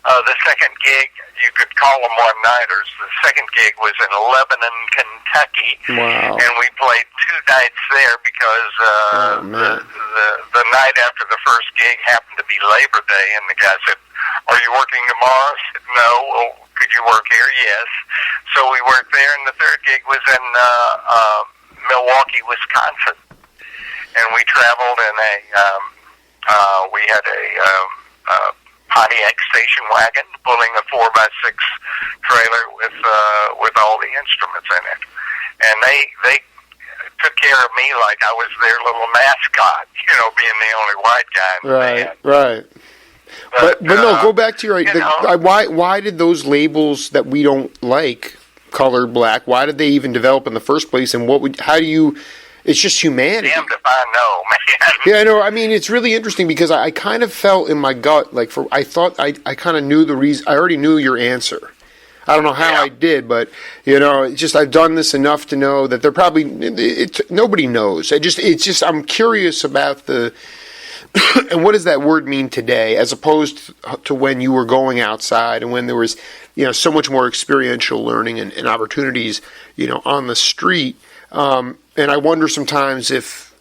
The second gig, you could call them one-nighters. The second gig was in Lebanon, Kentucky. Wow. And we played 2 nights there because the night after the first gig happened to be Labor Day, and the guy said, "Are you working tomorrow?" I said, "No." "Well, could you work here?" "Yes." So we worked there, and the third gig was in Milwaukee, Wisconsin. And we traveled in we had a Pontiac station wagon pulling a 4x6 trailer with all the instruments in it. And they took care of me like I was their little mascot, being the only white guy in the band. Right. But no, go back to your why did those labels that we don't like, colored, black, why did they even develop in the first place, and it's just humanity. Damned if I know, man. Yeah, I know. I mean, it's really interesting because I kind of felt in my gut, I thought I kind of knew the reason. I already knew your answer. I don't know how I did, but it's just I've done this enough to know that they're probably nobody knows. It's just I'm curious about and what does that word mean today, as opposed to when you were going outside and when there was so much more experiential learning and opportunities on the street. And I wonder sometimes if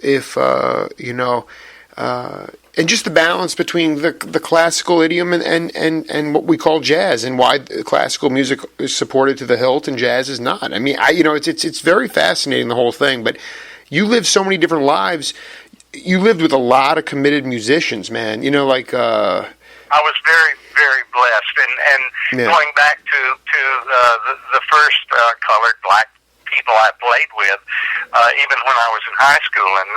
and just the balance between the classical idiom and what we call jazz, and why classical music is supported to the hilt and jazz is not. I mean, it's very fascinating, the whole thing. But you live so many different lives. You lived with a lot of committed musicians, man. I was very, very blessed, and going back to the first colored black people I played with, even when I was in high school in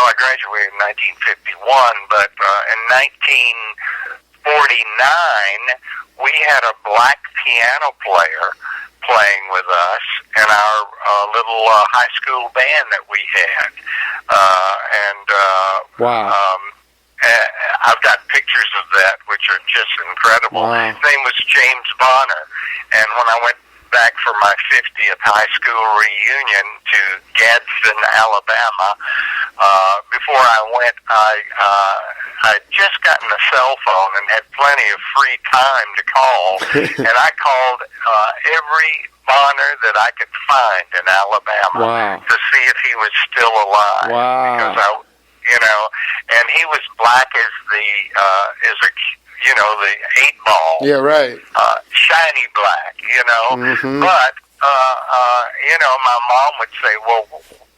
I graduated in 1951, but in 1949, we had a black piano player playing with us in our little high school band that we had. Wow. I've got pictures of that, which are just incredible. Wow. His name was James Bonner, and when I went back for my 50th high school reunion to Gadsden, Alabama, before I went, I'd just gotten a cell phone and had plenty of free time to call, and I called every Bonner that I could find in Alabama to see if he was still alive. Wow. Because and he was black as the 8-ball. Yeah, right. Shiny black, Mm-hmm. But, my mom would say, "Well,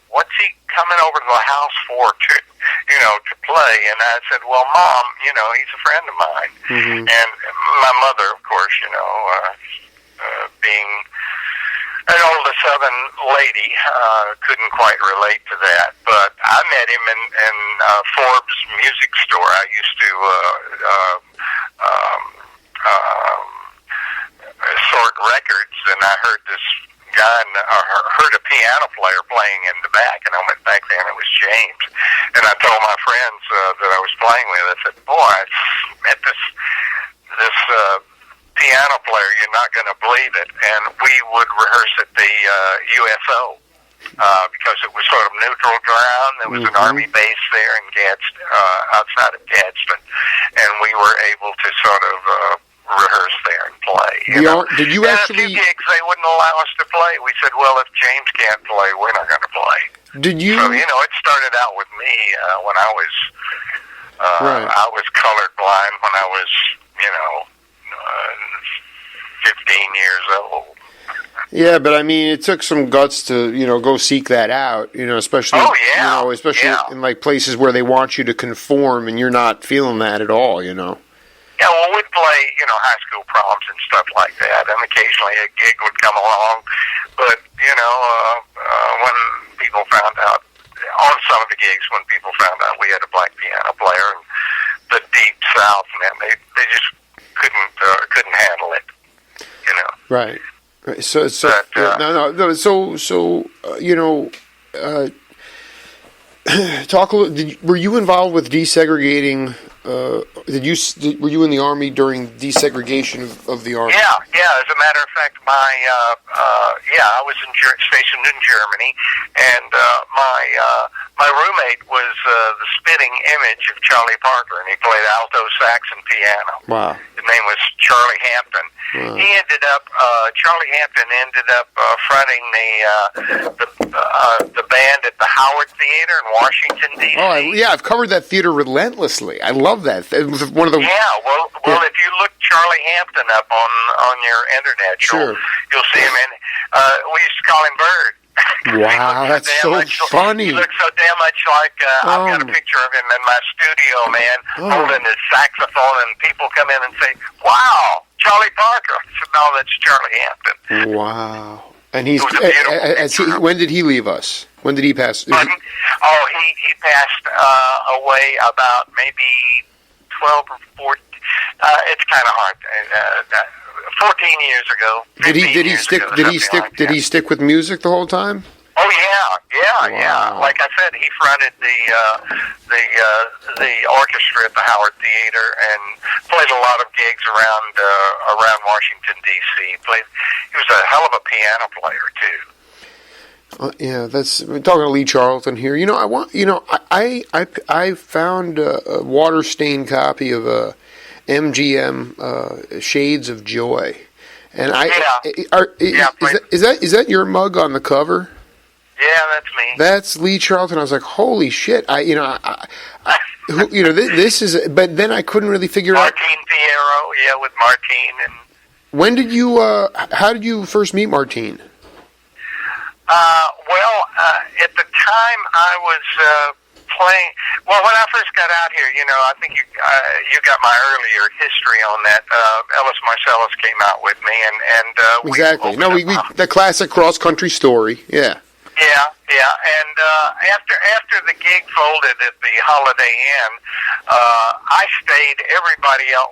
what's he coming over to the house for to play?" And I said, "Well, Mom, he's a friend of mine." Mm-hmm. And my mother, of course, being an older Southern lady, couldn't quite relate to that. But I met him in Forbes Music Store. I used to sort records, and I heard this guy, heard a piano piano player playing in the back, and I went back there, and it was James. And I told my friends that I was playing with, I said, boy, I met this piano player, you're not going to believe it. And we would rehearse at the USO. Because it was sort of neutral ground. There was an Army base there in Gadsden, outside of Gadsden, and we were able to sort of rehearse there and play. Did you and actually? A few gigs they wouldn't allow us to play. We said, well, if James can't play, we're not going to play. Did you? So it started out with me when I was Right. I was colorblind when I was 15 years old. Yeah, but I mean, it took some guts to, go seek that out, especially, in like places where they want you to conform and you're not feeling that at all, Yeah, well, we'd play, high school proms and stuff like that, and occasionally a gig would come along, but, when people found out, on some of the gigs, when people found out we had a black piano player in the deep South, man, they just couldn't handle it, Right. So talk a little. Were you involved with desegregating? Were you in the Army during desegregation of the Army? Yeah. As a matter of fact, I was stationed in Germany, and my roommate was the spitting image of Charlie Parker, and he played alto sax and piano. Wow. His name was Charlie Hampton. Wow. Charlie Hampton ended up fronting the band at the Howard Theater in Washington, D.C. Oh, I've covered that theater relentlessly. I love that. It was one of the. Yeah, well, if you look Charlie Hampton up on your internet, you'll see him in. We used to call him Bird. Wow, that's so funny. He looks so damn much like, I've got a picture of him in my studio, man, holding his saxophone, and people come in and say, wow, Charlie Parker. I said, no, that's Charlie Hampton. Wow. And when did he leave us? When did he pass? Pardon? He passed away about maybe 12 or 14. It's kind of hard. 14 years ago. Did he stick with music the whole time? Oh yeah. Wow. Like I said, he fronted the orchestra at the Howard Theater and played a lot of gigs around Washington D.C. He was a hell of a piano player too. We're talking to Lee Charlton here. I found a water-stained copy of MGM Shades of Joy, and is that your mug on the cover? Yeah, that's me. That's Lee Charlton. I was like, holy shit! This is. But then I couldn't really figure out. Martine Fierro, with Martine. And when did you? How did you first meet Martine? At the time I was playing. Well, when I first got out here, I think you got my earlier history on that. Ellis Marsalis came out with me, and exactly. We the classic cross country story. Yeah. Yeah, and after the gig folded at the Holiday Inn, I stayed. Everybody else,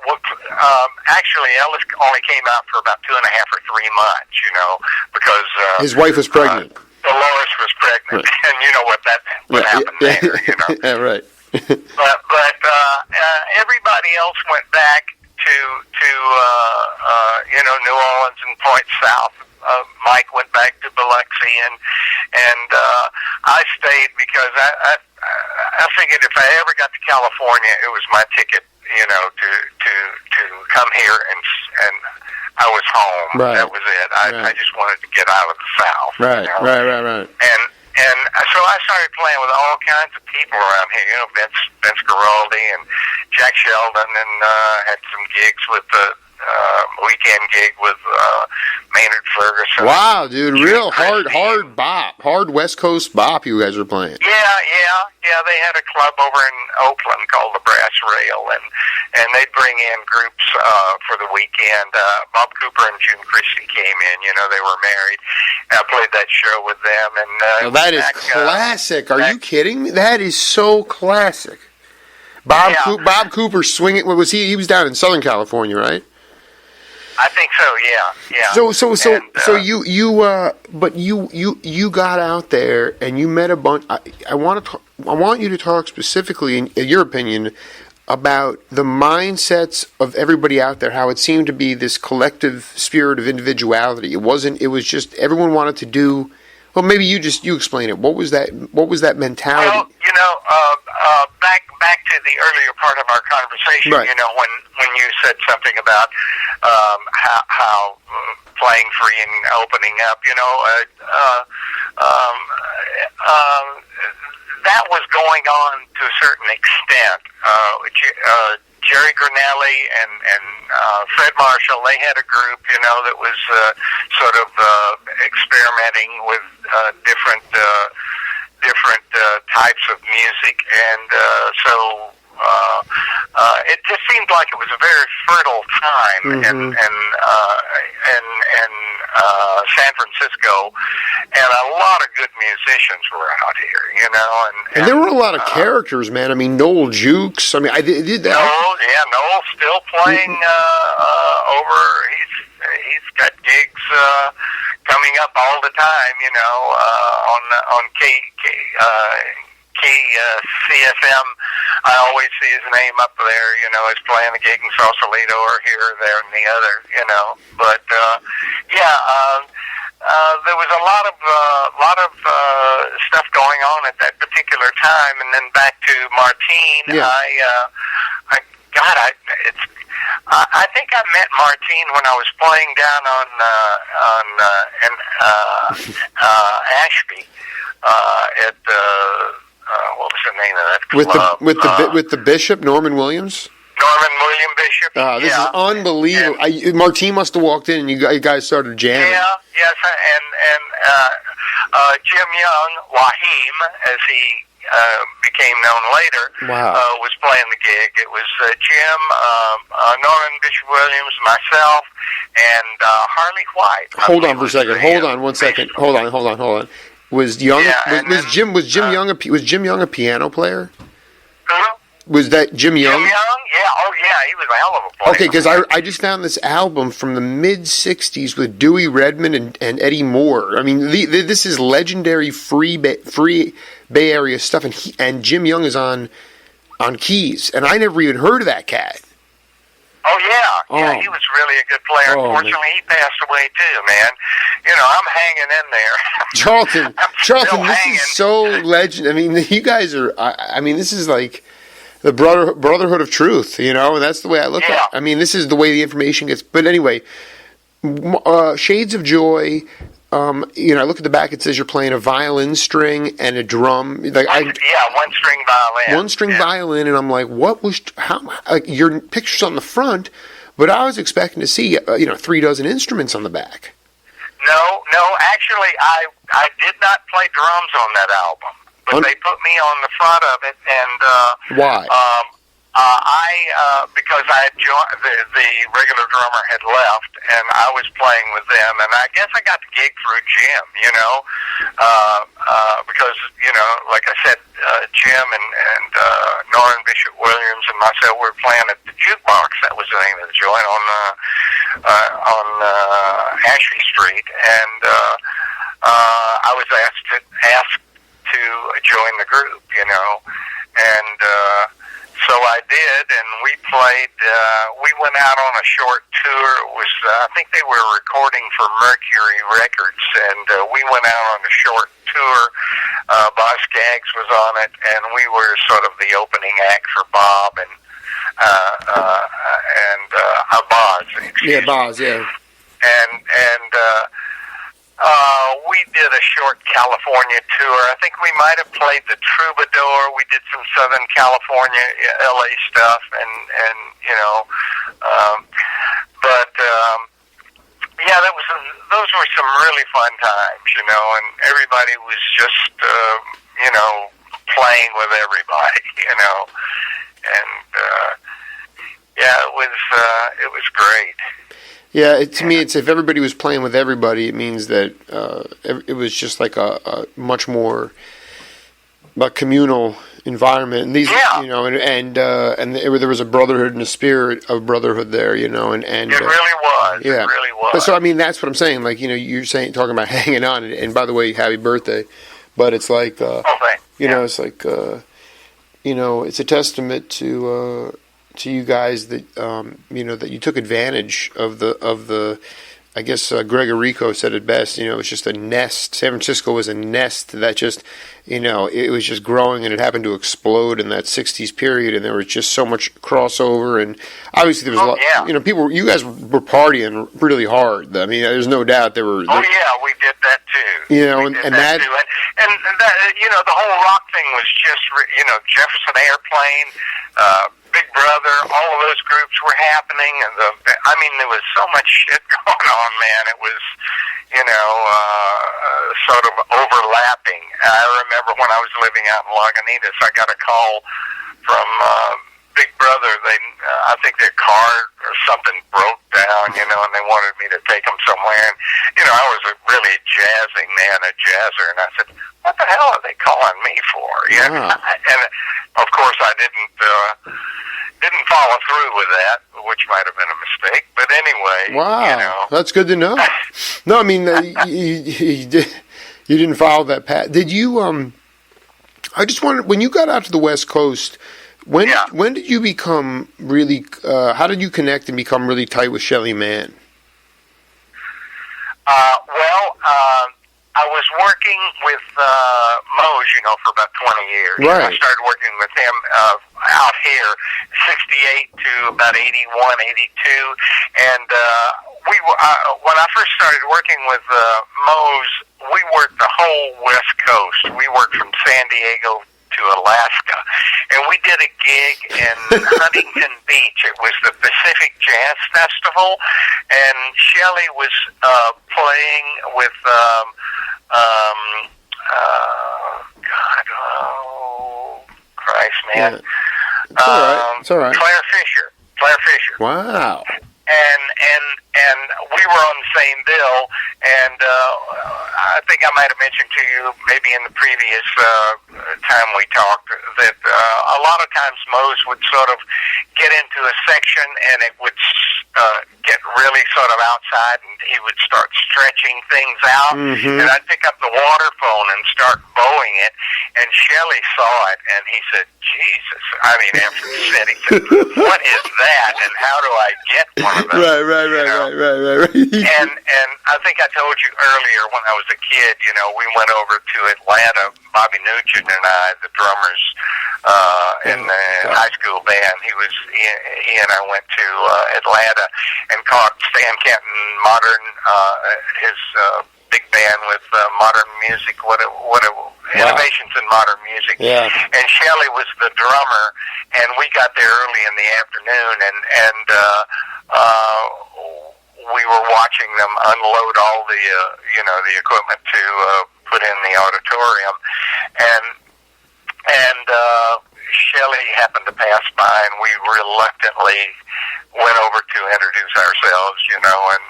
actually, Ellis only came out for about 2.5 or 3 months, because his wife was pregnant. Dolores was pregnant, right. And you know what happened there, Yeah, right. but everybody else went back to New Orleans and Point South. Mike went back to Biloxi, and I stayed because I figured if I ever got to California, it was my ticket, to come here and I was home. Right. That was it. I just wanted to get out of the South. Right. Right. And so I started playing with all kinds of people around here. Vince Guaraldi and Jack Sheldon, and had some gigs with the weekend gig with Maynard Ferguson. Wow, dude, real hard bop, hard West Coast bop you guys are playing. Yeah. They had a club over in Oakland called the Brass Rail, and they'd bring in groups for the weekend. Bob Cooper and June Christie came in. They were married. I played that show with them, and that is classic. Are you kidding me? That is so classic. Bob Cooper swinging. What was he? He was down in Southern California, right? I think so. Yeah. Yeah. But you got out there and you met a bunch. I want you to talk specifically, in your opinion, about the mindsets of everybody out there. How it seemed to be this collective spirit of individuality. It wasn't. It was just everyone wanted to do. Well, maybe you explain it. What was that mentality? Well, back to the earlier part of our conversation. Right. When you said something about how playing free and opening up. That was going on to a certain extent. Jerry Granelli and Fred Marshall, they had a group, that was sort of experimenting with different types of music, and so it just seemed like it was a very fertile time in San Francisco, and a lot of good musicians were out here, And there were a lot of characters, man. I mean, Noel Jukes. I mean, I did that. Noel's still playing over. He's got gigs coming up all the time, on CFM. I always see his name up there, he's playing a gig in Sausalito or here, there, and the other, But, there was a lot of stuff going on at that particular time, and then back to Martine. Yeah. I think I met Martine when I was playing down on Ashby at what was the name of that club? With the Bishop, Norman Williams. William Bishop. This is unbelievable. Martine must have walked in and you guys started jamming. Yeah, yes, and Jim Young, Wahim, as he became known later, was playing the gig. It was Jim, Norman Bishop Williams, myself, and Harley White. Hold on for a second. Hold on 1 second. Hold on. Was Young? Was Jim Young a piano player? Who? Was that Jim Young? Jim Young? Yeah. Oh, yeah. He was a hell of a player. Okay, because I just found this album from the mid-'60s with Dewey Redman and Eddie Moore. I mean, this is legendary free Bay Area stuff, and Jim Young is on keys, and I never even heard of that cat. Oh, yeah. He was really a good player. Unfortunately, he passed away, too, man. I'm hanging in there. Charlton, this is so legend. I mean, you guys are, this is like the brotherhood of truth, and that's the way I look at it. I mean, this is the way the information gets. But anyway, Shades of Joy. I look at the back. It says you're playing a violin string and a drum. One string violin. One string violin, and I'm like, what was your picture's on the front, but I was expecting to see 3 instruments on the back. No. Actually, I did not play drums on that album. But they put me on the front of it, and why? Because I had joined, the regular drummer had left, and I was playing with them, and I guess I got the gig through Jim, because like I said, Jim and Norman Bishop Williams and myself were playing at the jukebox. That was the name of the joint on Ashby Street, and I was asked to join the group, and so I did, and we played, we went out on a short tour. It was, I think they were recording for Mercury Records, and we went out on a short tour. Boz Skaggs was on it, and we were sort of the opening act for Bob and Boz. Yeah, Boz, yeah. We did a short California tour. I think we might have played the Troubadour. We did some Southern California, LA stuff, those were some really fun times, and everybody was just, playing with everybody, it was great. Yeah, to me, it's if everybody was playing with everybody, it means that it was just like a much more communal environment, and these, Yeah. you know, and there was a brotherhood and a spirit of brotherhood there, you know, and It really was. yeah. It really was. But so I mean, that's what I'm saying. Like, you know, you're talking about hanging on, and by the way, happy birthday. But it's like, thanks. you know, it's like, you know, it's a testament to you guys that you know, that you took advantage of the. I guess Gregorico said it best. You know, it was just a nest. San Francisco was a nest that just, you know, it was just growing, and it happened to explode in that '60s period. And there was just so much crossover, and obviously there was a lot. Yeah. You know, people. You guys were partying really hard. I mean, there's no doubt there were. Oh yeah, we did that too. You know, we did and that that. too. And that, you know, the whole rock thing was just, you know, Jefferson Airplane, Big Brother, all of those groups were happening, and I mean, there was so much shit going on, man. It was, you know, sort of overlapping. I remember when I was living out in Lagunitas, I got a call from Big Brother. I think their car or something broke down, you know, and they wanted me to take them somewhere. And, you know, I was a really jazzing man, a jazzer, and I said, what the hell are they calling me for? You know? And, of course, I didn't follow through with that, which might have been a mistake. But anyway, Wow, you know. that's good to know. No, I mean, you didn't follow that path. Did you? I just wondered, when you got out to the West Coast, when did you become really? How did you connect and become really tight with Shelly Manne? I was working with Mose, you know, for about 20 years. Right. I started working with him out here, 68 to about 81, 82. And when I first started working with Mose, we worked the whole West Coast. We worked from San Diego to Alaska. And we did a gig in Huntington Beach. It was the Pacific Jazz Festival. And Shelly was playing with... Christ, man. Yeah. It's all right. It's all right. Claire Fisher. Wow. And we were on the same bill, and I think I might have mentioned to you maybe in the previous time we talked that a lot of times Mose would sort of get into a section and it would get really sort of outside, and he would start stretching things out, and I'd pick up the waterphone and start bowing it, and Shelly saw it, and he said, Jesus, I mean, after the set, he said, what is that, and how do I get one of those? Right. And I think I told you earlier when I was a kid, you know, we went over to Atlanta, Bobby Nugent and I, the drummers in the high school band. He and I went to Atlanta and caught Stan Kenton Modern, his big band with modern music, Innovations in Modern Music. Yeah. And Shelly was the drummer, and we got there early in the afternoon, and we were watching them unload all the the equipment to put in the auditorium, and Shelly happened to pass by, and we reluctantly went over to introduce ourselves, you know, and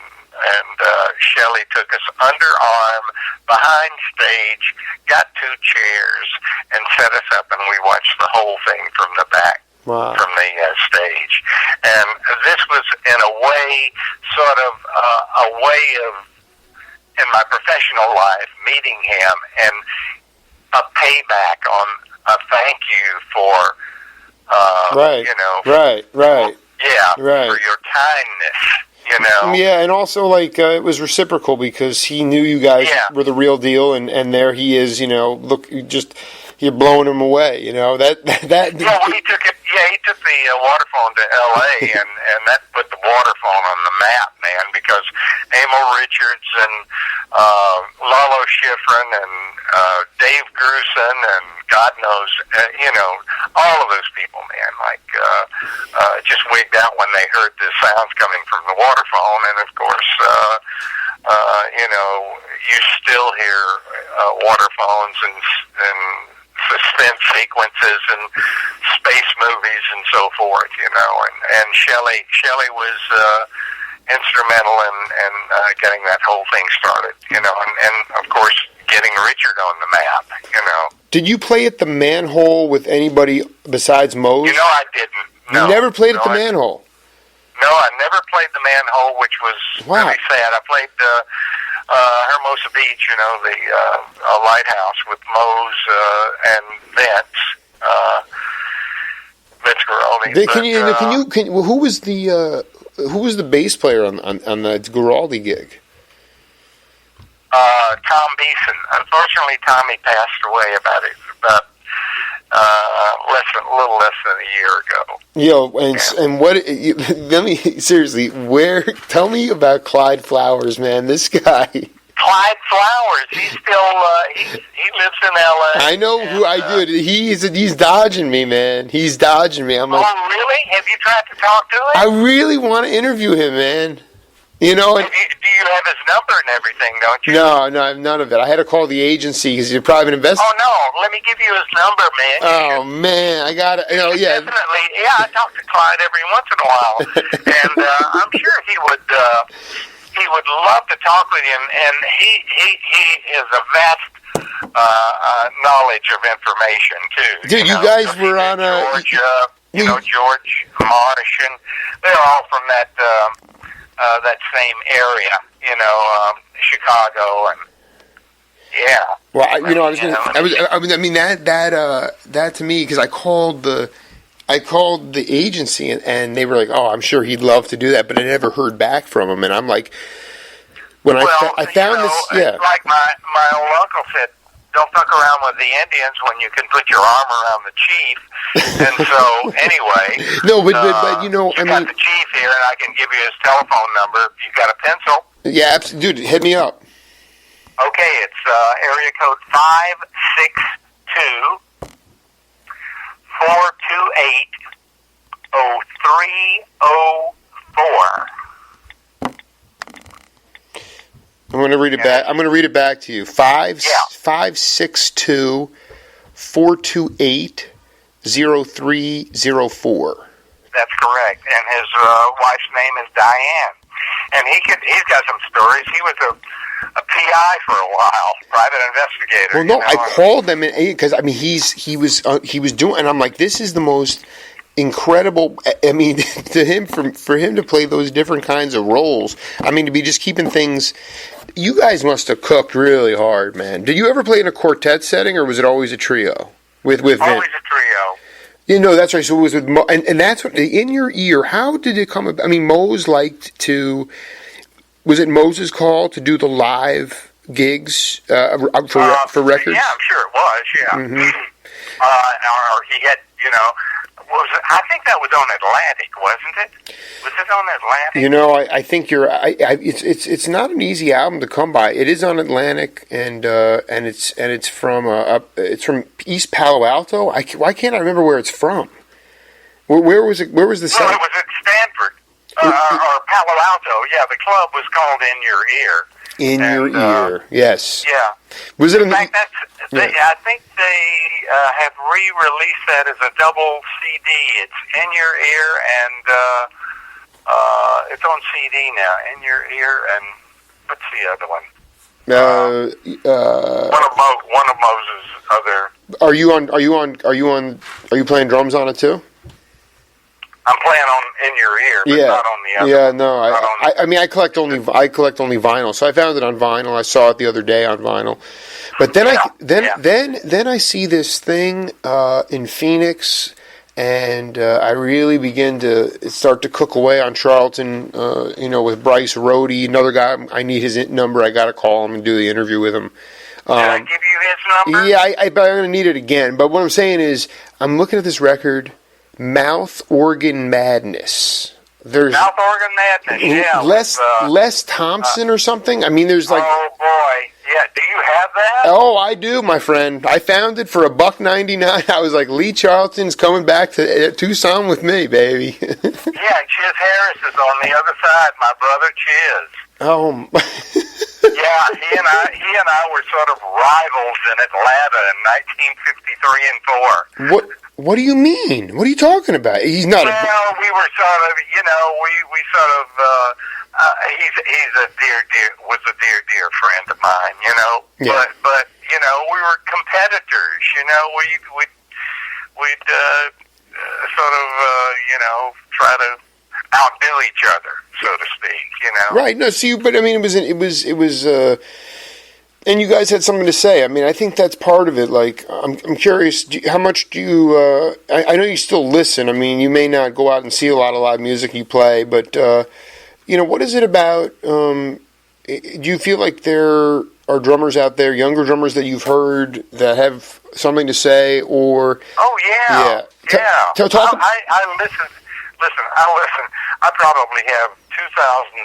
Shelly took us underarm behind stage, got 2 chairs, and set us up, and we watched the whole thing from the back. Wow. From the stage. And this was, in a way, sort of a way of, in my professional life, meeting him and a payback on a thank you for, Right. you know. Right. Yeah, Right. for your kindness, you know. Yeah, and also, like, it was reciprocal because he knew you guys were the real deal, and there he is, you know, look, you're blowing him away, you know, that. Yeah, well, he took the waterphone to L.A., and that put the waterphone on the map, man, because Emil Richards and Lalo Schifrin and Dave Grusin and God knows, you know, all of those people, man, like, just wigged out when they heard the sounds coming from the waterphone, and of course, you know, you still hear waterphones and suspense sequences and space movies and so forth, you know, and Shelly was instrumental in getting that whole thing started, you know, and of course getting Richard on the map, you know. Did you play at the Manhole with anybody besides Mose? You know, I didn't. No. You never played at the I Manhole? No, I never played the Manhole, which was really sad. I played Hermosa Beach, you know, the lighthouse with Mose and Vince Guaraldi. Who was the bass player on the Guaraldi gig? Tom Beeson. Unfortunately, Tommy passed away about a little less than a year ago. Yo, and what? Let me seriously. Tell me about Clyde Flowers, man. This guy. Clyde Flowers. He's still. He lives in L.A. I know who I do. He's dodging me, man. He's dodging me. I'm like, oh, really? Have you tried to talk to him? I really want to interview him, man. You know, do you have his number and everything, don't you? No, I have none of it. I had to call the agency because you're private investor. Oh, no. Let me give you his number, man. Oh, man. I got it. You know, yeah. Definitely. Yeah, I talk to Clyde every once in a while. And I'm sure he would love to talk with you. And he is a vast knowledge of information, too. Dude, you guys were on George Marsh, and they're all from that same area, Chicago, and yeah. Well, that to me, because I called the agency and they were like, oh, I'm sure he'd love to do that, but I never heard back from him, and I'm like, I found this, yeah. Like my old uncle said, don't fuck around with the Indians when you can put your arm around the chief. And so, anyway. No, but you know, I got the chief here, and I can give you his telephone number. If you got a pencil? Yeah, absolutely. Dude, hit me up. Okay, it's area code 562 428 0304. I'm going to read it back. I'm going to read it back to you. 562 428 0304. That's correct. And his wife's name is Diane. And he's got some stories. He was a PI for a while, private investigator. Well, no, I called them because he was doing, and I'm like, this is the most incredible. I mean, to him, for him to play those different kinds of roles. I mean, to be just keeping things. You guys must have cooked really hard, man. Did you ever play in a quartet setting, or was it always a trio with Vince? Always a trio. You know, that's right. So it was with and that's what in your ear. How did it come about? I mean, Mose liked to. Was it Mose's call to do the live gigs for records? Yeah, I'm sure it was. Yeah. Mm-hmm. Or he had, I think that was on Atlantic, wasn't it? Was it on Atlantic? You know, I think you're. It's not an easy album to come by. It is on Atlantic, and it's from East Palo Alto. Why can't I remember where it's from? Where was it? Where was the site? Well, it was at Stanford or Palo Alto. Yeah, the club was called In Your Ear. In Your Ear, yes. Yeah. Was it? In fact, I think they have re-released that as a double CD. It's In Your Ear, and it's on CD now. In Your Ear, and what's the other one? One of Moses' other. Are you playing drums on it too? I'm playing on In Your Ear, but not on the other. Yeah, no. I mean, I collect only vinyl, so I found it on vinyl. I saw it the other day on vinyl, but then then I see this thing in Phoenix, and I really begin to start to cook away on Charlton. With Bryce Rhode, another guy. I need his number. I got to call him and do the interview with him. Did I give you his number? Yeah, I'm going to need it again. But what I'm saying is, I'm looking at this record. Mouth Organ Madness. There's Mouth Organ Madness, yeah. Les Thompson or something? I mean, there's like... Oh, boy. Yeah, do you have that? Oh, I do, my friend. I found it for $1.99. I was like, Lee Charlton's coming back to Tucson with me, baby. Yeah, Chiz Harris is on the other side, my brother Chiz. Oh, yeah, he and I were sort of rivals in Atlanta in 1953 and 4. What do you mean? What are you talking about? He's not. Well, we were sort of, we sort of. He's a dear friend of mine, Yeah. But You know, we were competitors. You know, we'd sort of you know, try to outdo each other, so to speak. You know, Right. No, see, but I mean, it was. And you guys had something to say. I mean, I think that's part of it. Like, I'm curious, how much do you, I know you still listen. I mean, you may not go out and see a lot of live music you play, but, you know, what is it about, do you feel like there are drummers out there, younger drummers that you've heard that have something to say, or... Oh, yeah. Talk... I listen. I probably have 2,000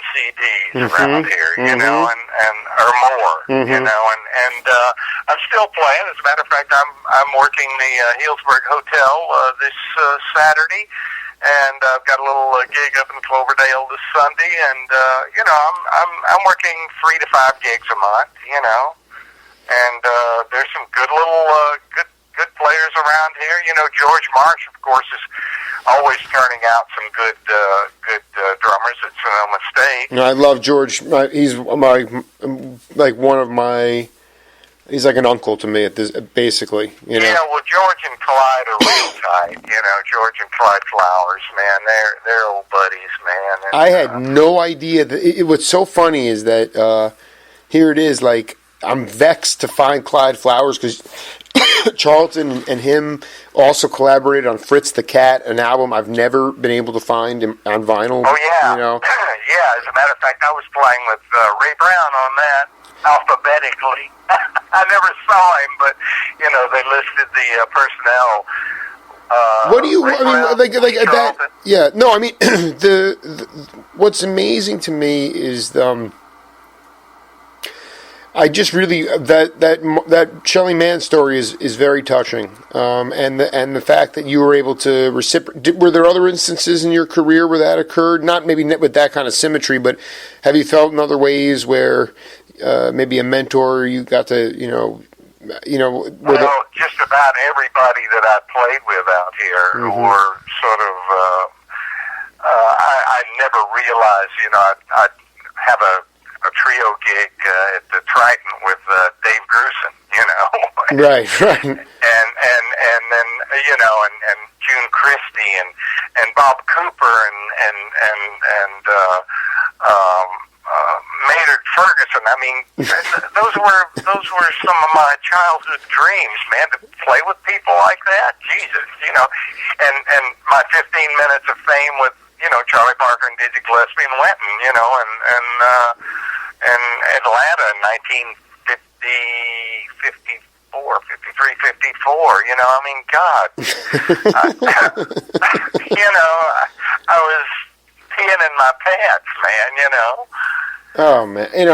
CDs around here, you know, and or more, you know, and I'm still playing. As a matter of fact, I'm working the Healdsburg Hotel this Saturday, and I've got a little gig up in Cloverdale this Sunday, and you know, I'm working 3 to 5 gigs a month, you know, and there's some good little good players around here. You know, George Marsh, of course, is always turning out some good drummers at Sonoma State. No, I love George. He's he's like an uncle to me at this, basically. You know? Yeah, well, George and Clyde are real tight. You know, George and Clyde Flowers, man, they're old buddies, man. And, I had no idea that. What's so funny is that here it is. Like, I'm vexed to find Clyde Flowers because Charlton and him also collaborated on Fritz the Cat, an album I've never been able to find on vinyl. Oh, yeah. You know? Yeah, as a matter of fact, I was playing with Ray Brown on that, alphabetically. I never saw him, but, you know, they listed the personnel. What do you, Ray I mean, Brown, like Lee that, Charlton. yeah, no, I mean, the what's amazing to me is, I just really that Shelly Mann story is very touching, and the fact that you were able to reciprocate. Were there other instances in your career where that occurred? Not maybe with that kind of symmetry, but have you felt in other ways where maybe a mentor you got to Well, just about everybody that I played with out here were sort of. I never realized, you know, I'd have a trio gig at the Triton with Dave Grusin, you know. Right. And then, you know, and June Christie and Bob Cooper and Maynard Ferguson. I mean, those were some of my childhood dreams, man, to play with people like that. Jesus, you know. And my 15 minutes of fame with, you know, Charlie Parker and Dizzy Gillespie and Wynton, you know, and Atlanta in 1954, you know, I mean, God. You know, I was peeing in my pants, man, you know. Oh man, you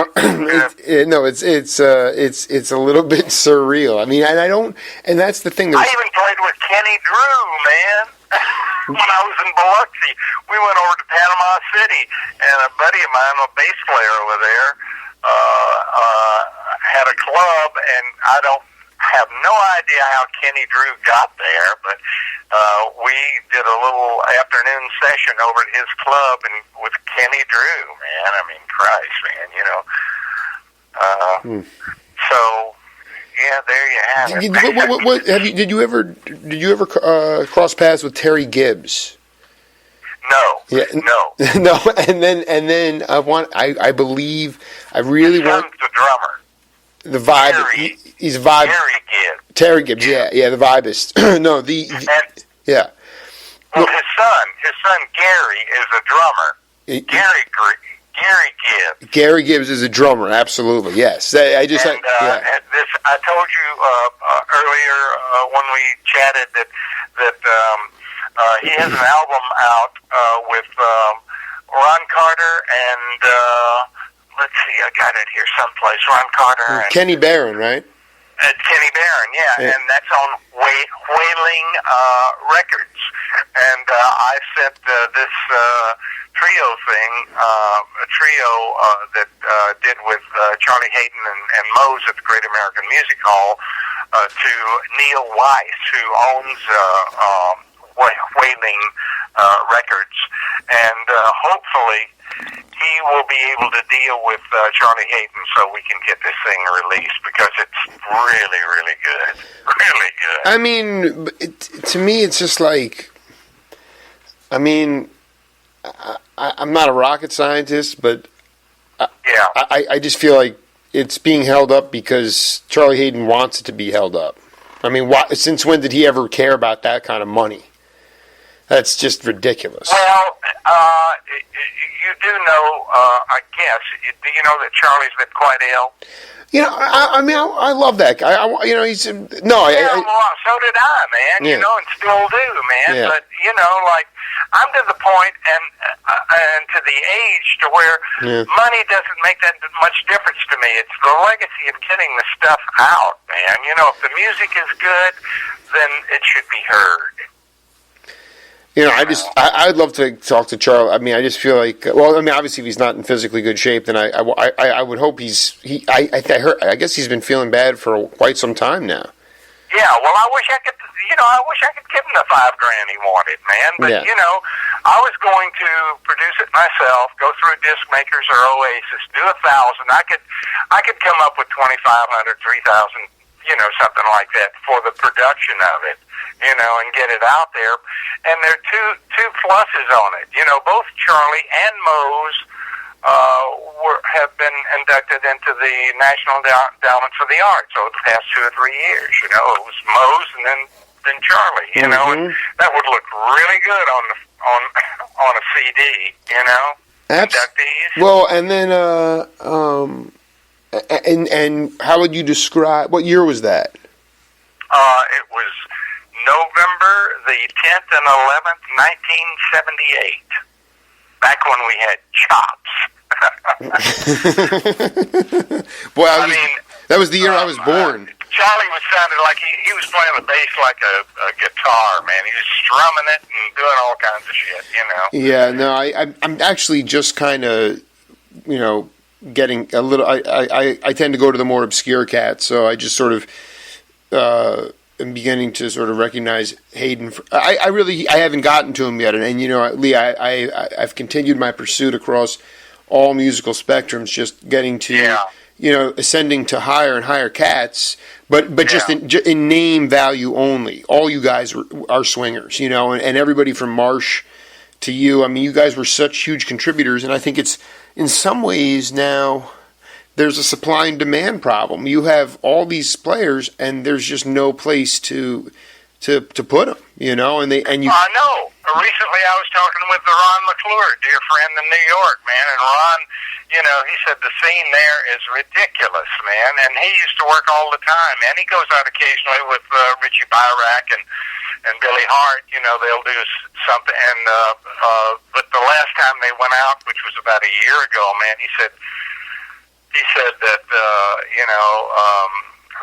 know, it's a little bit surreal. I mean, and that's the thing. I even played with Kenny Drew, man. When I was in Biloxi, we went over to Panama City, and a buddy of mine, a bass player over there, had a club, and I have no idea how Kenny Drew got there, but we did a little afternoon session over at his club and with Kenny Drew, man. I mean, Christ, man, you know. So, yeah, there you have it. Did you ever cross paths with Terry Gibbs? No. Yeah, no. No, and then I believe I really want the drummer. The vibe. He's a vibe. Terry Gibbs. Yeah, the vibist. No, yeah. Well, his son Gary is a drummer. Gary Gibbs. Gary Gibbs is a drummer. Absolutely, yes. And this, I told you earlier when we chatted that he has an album out with Ron Carter and let's see, I got it here someplace. Ron Carter and Kenny Barron, right? Kenny Barron, yeah, and that's on Wailing Records. And I sent this trio thing, a trio that did with Charlie Hayden and Mose at the Great American Music Hall to Neil Weiss, who owns Wailing Records, and hopefully he will be able to deal with Charlie Hayden so we can get this thing released, because it's really, really good. Really good. I mean, to me, it's just like, I mean, I'm not a rocket scientist, but I just feel like it's being held up because Charlie Hayden wants it to be held up. I mean, since when did he ever care about that kind of money? That's just ridiculous. Well, you do know, I guess, do you know that Charlie's been quite ill? You know, I mean, I love that guy. He's well, so did I, man. Yeah. You know, and still do, man. Yeah. But you know, like I'm to the point and to the age to where money doesn't make that much difference to me. It's the legacy of getting the stuff out, man. You know, if the music is good, then it should be heard. You know, I'd love to talk to Charlie. I mean, I just feel like, well, I mean, obviously, if he's not in physically good shape, then I would hope I guess he's been feeling bad for quite some time now. Yeah, well, I wish I could give him the $5,000 he wanted, man. But you know, I was going to produce it myself, go through disc makers or Oasis, do 1,000. I could come up with 2,500, 3,000, you know, something like that for the production of it. You know, and get it out there. And there are two pluses on it. You know, both Charlie and Mose have been inducted into the National Endowment for the Arts over the past 2 or 3 years. You know, it was Mose and then Charlie. You know, and that would look really good on a CD. You know, inductees. Well, and then and how would you describe, what year was that? It was November the 10th and 11th, 1978. Back when we had chops. Boy, that was the year I was born. Charlie sounded like he was playing the bass like a guitar, man. He was strumming it and doing all kinds of shit, you know. Yeah, no, I'm actually just kind of, you know, getting a little. I tend to go to the more obscure cats, so I just sort of. I'm beginning to sort of recognize Hayden. I haven't gotten to him yet, and you know, Lee, I've continued my pursuit across all musical spectrums, just getting to, you know, ascending to higher and higher cats, but just in name value only. All you guys are swingers, you know, and everybody from Marsh to you. I mean, you guys were such huge contributors, and I think it's in some ways now. There's a supply and demand problem. You have all these players, and there's just no place to put them. You know, I know. Recently, I was talking with Ron McClure, dear friend in New York, man, and Ron, you know, he said the scene there is ridiculous, man, and he used to work all the time, and he goes out occasionally with Richie Byrack and Billy Hart. You know, they'll do something, and but the last time they went out, which was about a year ago, man, he said that, you know,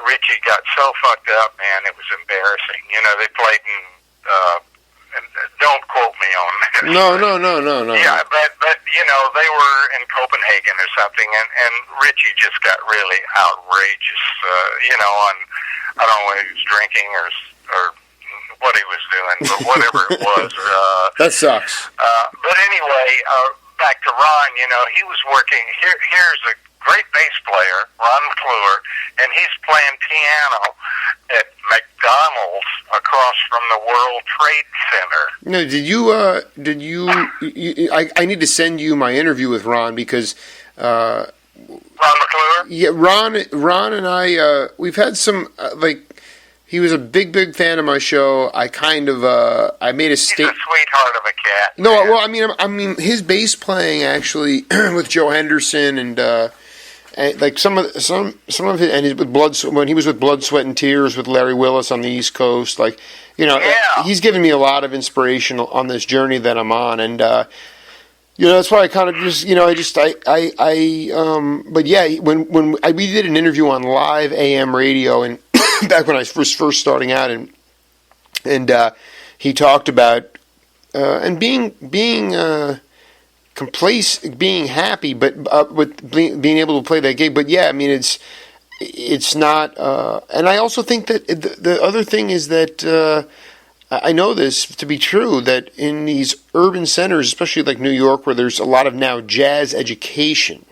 Richie got so fucked up, man, it was embarrassing. You know, they played in, and don't quote me on this. No. Yeah, but you know, they were in Copenhagen or something, and Richie just got really outrageous, you know, on, I don't know whether he was drinking or what he was doing, but whatever it was. That sucks. But anyway, back to Ron, you know, he was working, here's a great bass player, Ron McClure, and he's playing piano at McDonald's across from the World Trade Center. No, I need to send you my interview with Ron because Ron McClure? Yeah, Ron and I we've had some he was a big fan of my show. I kind of I made a statement. He's a sweetheart of a cat. No, man. Well, I mean his bass playing actually with Joe Henderson and like some of his, and when he was with Blood, Sweat and Tears with Larry Willis on the East Coast, like, you know, he's given me a lot of inspiration on this journey that I'm on, and you know, that's why I kind of just, you know, but yeah, when we did an interview on live AM radio and back when I was first starting out, and he talked about and being complacent, being happy, but with being able to play that gig. But yeah, I mean, it's not. And I also think that the other thing is that I know this to be true, that in these urban centers, especially like New York, where there's a lot of now jazz education,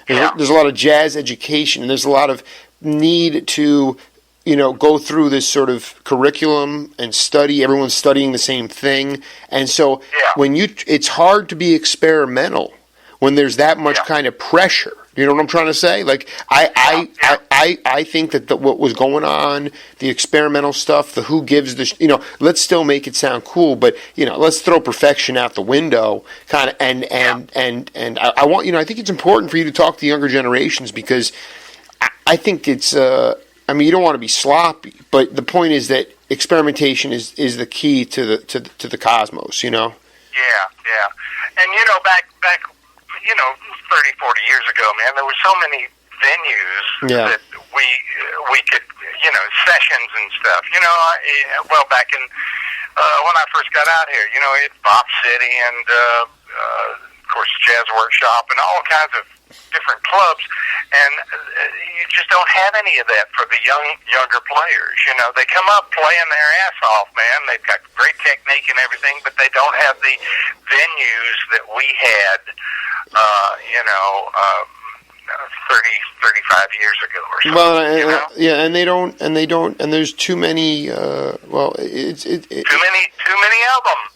there's a lot of jazz education, and there's a lot of need to, go through this sort of curriculum and study. Everyone's studying the same thing, and so it's hard to be experimental when there's that much kind of pressure. You know what I'm trying to say? Like, I think that what was going on, the experimental stuff, the who gives the, let's still make it sound cool, but, let's throw perfection out the window, kind of, and I want, I think it's important for you to talk to younger generations, because I think it's, you don't want to be sloppy, but the point is that experimentation is the key to the cosmos, Yeah. And, back 30, 40 years ago, man, there were so many venues that we could, sessions and stuff. Back in when I first got out here, it's Bop City and of course Jazz Workshop and all kinds of different clubs, and you just don't have any of that for the younger players. They come up playing their ass off, man. They've got great technique and everything, but they don't have the venues that we had 30, 35 years ago or something. Well, and there's too many. It's too many albums.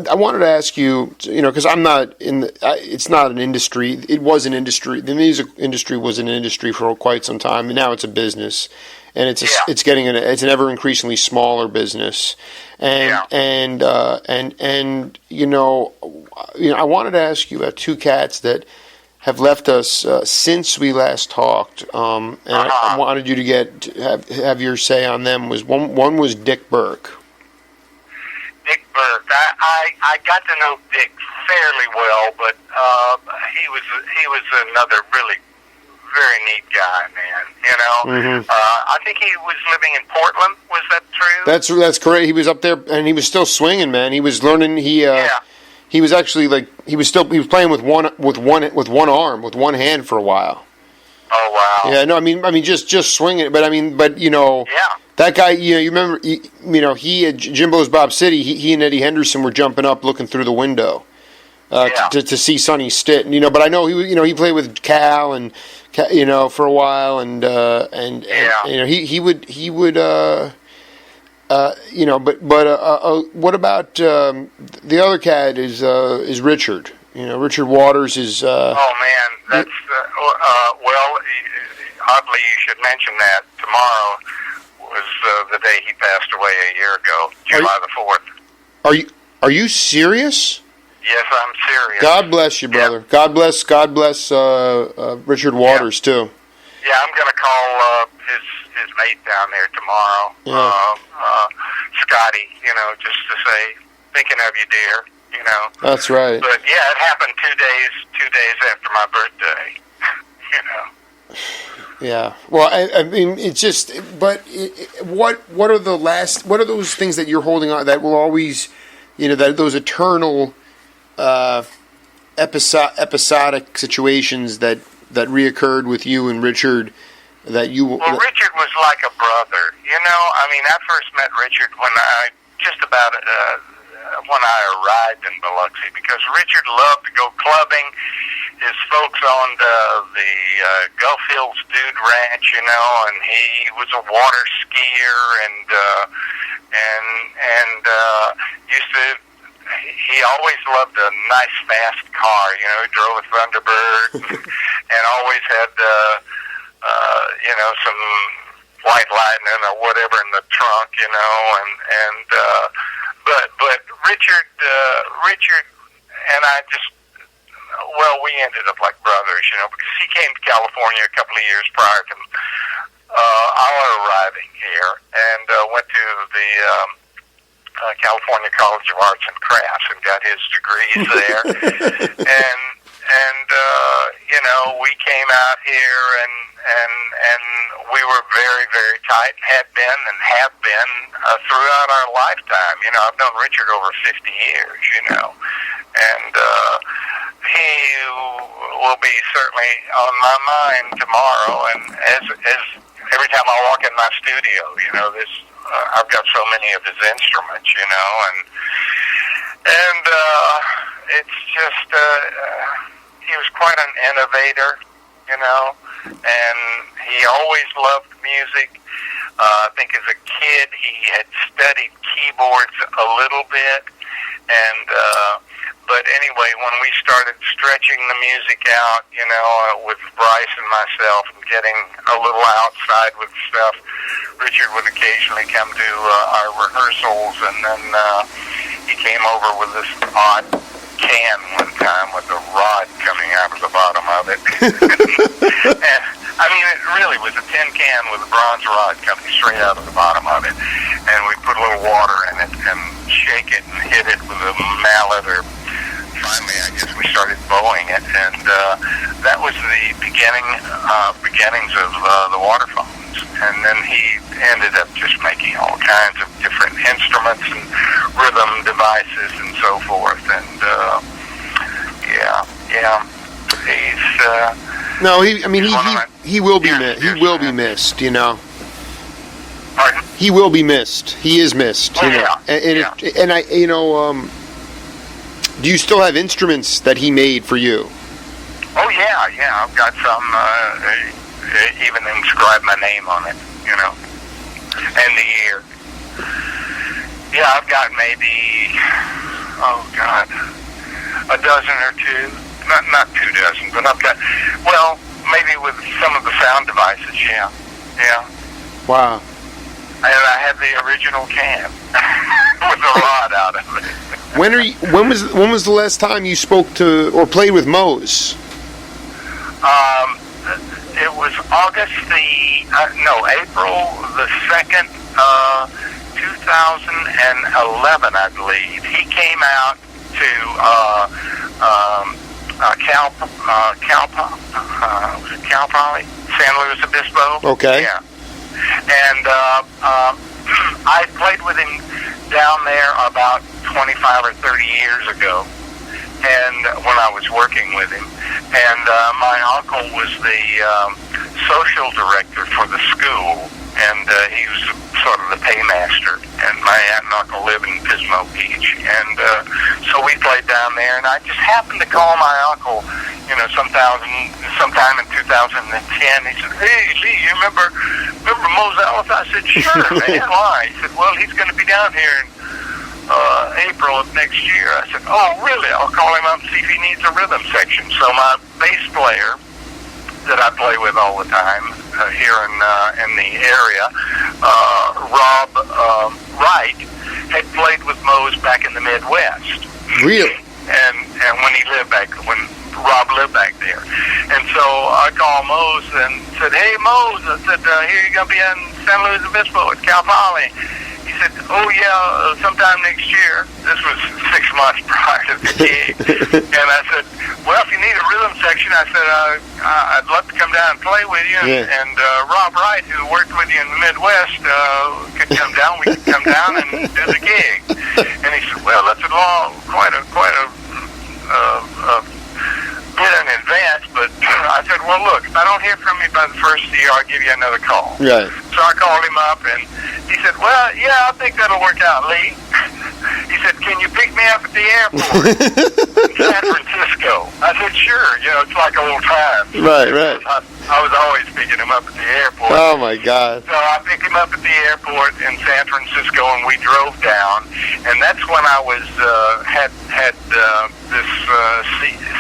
I wanted to ask you, because I'm not in. It's not an industry. It was an industry. The music industry was an industry for quite some time, and now it's a business. And it's getting it's an ever increasingly smaller business, I wanted to ask you about two cats that have left us since we last talked, and I wanted you to have your say on them. One was Dick Burke. Dick Burke, I got to know Dick fairly well, but he was another really very neat guy, man. I think he was living in Portland. Was that true? That's correct. He was up there, and he was still swinging, man. He was learning. He was actually he was playing with one arm, with one hand for a while. Oh wow. Yeah, no, just swinging. But that guy. You remember? He at Jimbo's Bob City. He and Eddie Henderson were jumping up, looking through the window to see Sonny Stitt. But I know he played with Cal and for a while, and he would. What about the other cat is Richard? Richard Waters is. Oh man, that's oddly you should mention that. Tomorrow was the day he passed away a year ago, July the 4th. Are you serious? Yes, I'm serious. God bless you, brother. Yeah. God bless Richard Waters too. Yeah, I'm going to call his mate down there tomorrow. Yeah. Scotty, just to say, thinking of you, dear. That's right. But yeah, it happened 2 days after my birthday. Yeah. Well, it's just. But what are those things that you're holding on that will always, that those eternal, episodic situations that reoccurred with you and Richard, that you. Well, Richard was like a brother. I first met Richard when I arrived in Biloxi, because Richard loved to go clubbing. His folks owned the Gulf Hills Dude Ranch, and he was a water skier and used to. He always loved a nice fast car. He drove a Thunderbird and always had some white lightning or whatever in the trunk, but Richard and I just, we ended up like brothers, because he came to California a couple of years prior to our arriving here, and went to the California College of Arts and Crafts and got his degrees there, and we came out here and we were very, very tight, had been and have been throughout our lifetime. I've known Richard over 50 years, and he will be certainly on my mind tomorrow, and as every time I walk in my studio, this I've got so many of his instruments, you know, and it's just he was quite an innovator, you know, and he always loved music. I think as a kid he had studied keyboards a little bit, and but anyway, when we started stretching the music out, you know, with Bryce and myself and getting a little outside with stuff, Richard would occasionally come to our rehearsals, and then he came over with this odd can one time with a rod coming out of the bottom of it. And I mean, it really was a tin can with a bronze rod coming straight out of the bottom of it. And we put a little water in it and shake it and hit it with a mallet, or finally, I guess we started bowing it. And that was the beginnings of the waterphones. And then he ended up just making all kinds of different instruments and rhythm devices and so forth. And he's No, he will be missed. He will be missed. You know. Pardon? He will be missed. He is missed. You know. And I, you know, do you still have instruments that he made for you? Oh yeah. I've got some. Even inscribe my name on it, you know, and the year. Yeah, I've got maybe, a dozen or two. Not 2 dozen, but I've got, well, maybe with some of the sound devices, yeah. Wow. And I have the original can with the rod out of it. When was the last time you spoke to or played with Mose? It was April the 2nd, 2011, I believe. He came out to Cal Poly, San Luis Obispo. Okay. Yeah. And I played with him down there about 25 or 30 years ago, and when I was working with him. And my uncle was the social director for the school, and he was sort of the paymaster. And my aunt and uncle live in Pismo Beach, and so we played down there. And I just happened to call my uncle, you know, sometime in 2010. He said, "Hey, Lee, you remember Mose Allison?" I said, "Sure, man. Why?" He said, "Well, he's going to be down here in April of next year." I said, "Oh, really? I'll call him up and see if he needs a rhythm section." So my bass player that I play with all the time here in the area, Rob Wright, had played with Mose back in the Midwest. Really? And when Rob lived back there. And so I called Mose and said, "Hey, Mose," I said, "here you're going to be in San Luis Obispo at Cal Poly." He said, "Oh, yeah, sometime next year." This was 6 months prior to the gig. And I said, "Well, if you need a rhythm section," I said, "I'd love to come down and play with you." Yeah. And Rob Wright, who worked with you in the Midwest, could come down. We could come down and do the gig. And he said, "Well, that's quite a bit in advance." But I said, "Well, look, if I don't hear from you by the first year, I'll give you another call." Right. So I called him up, and he said, "Well, yeah, I think that'll work out, Lee." He said, "Can you pick me up at the airport in San Francisco?" I said, "Sure. You know, it's like old times." Right. I was always picking him up at the airport. Oh my God. So I picked him up at the airport in San Francisco, and we drove down. And that's when I was had this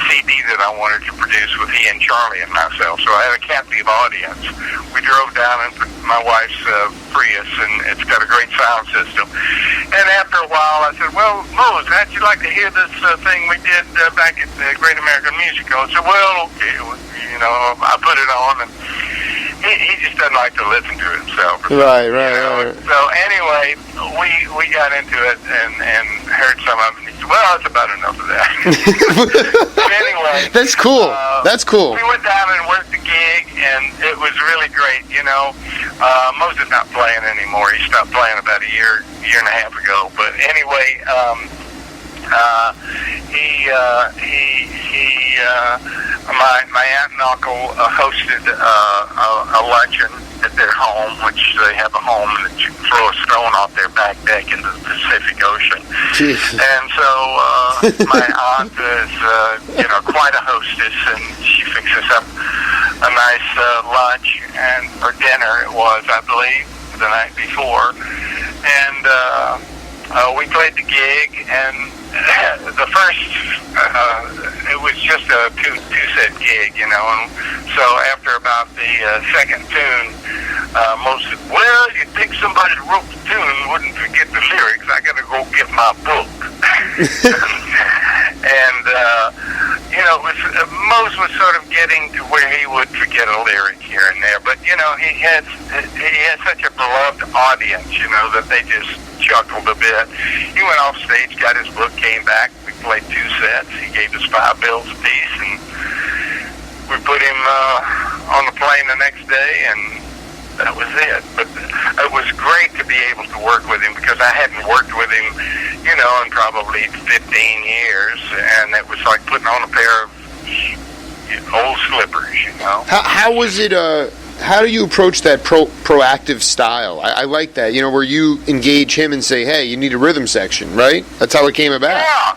CD that I wanted to produce with he and Charlie and myself. So I had a captive audience. We drove down in my wife's Prius, and it's got a great sound system. And after a while, I said, "Well, Mose, how'd you like to hear this thing we did back at the Great American Music Hall?" I said, "Well, okay." You know, I put it on, and he just doesn't like to listen to it himself. Right. So anyway, we got into it and heard some of it. And he said, "Well, that's about enough of that." But anyway, That's cool. That's cool. We went down and worked the gig, and it was really great. You know, Mose is not playing anymore. He stopped playing about a year and a half ago. But anyway, he my aunt and uncle hosted a luncheon at their home, which they have a home that you can throw a stone off their back deck into the Pacific Ocean. Jeez. And so my aunt is, quite a hostess, and she fixes up a nice lunch and or dinner. It was, I believe, the night before, and we played the gig, and the first, it was just a two-set gig, and so after about the second tune, Mose said, well, you'd think somebody who wrote the tune wouldn't forget the lyrics. I got to go get my book. And, Mose was sort of getting to where he would forget a lyric here and there, but, he had such a beloved audience, that they just chuckled a bit. He went off stage, got his book, came back. We played 2 sets. He gave us $5 apiece, and we put him on the plane the next day, and that was it. But it was great to be able to work with him because I hadn't worked with him, in probably 15 years, and it was like putting on a pair of old slippers, How was it? How do you approach that proactive style? I like that, where you engage him and say, hey, you need a rhythm section, right? That's how it came about. Yeah.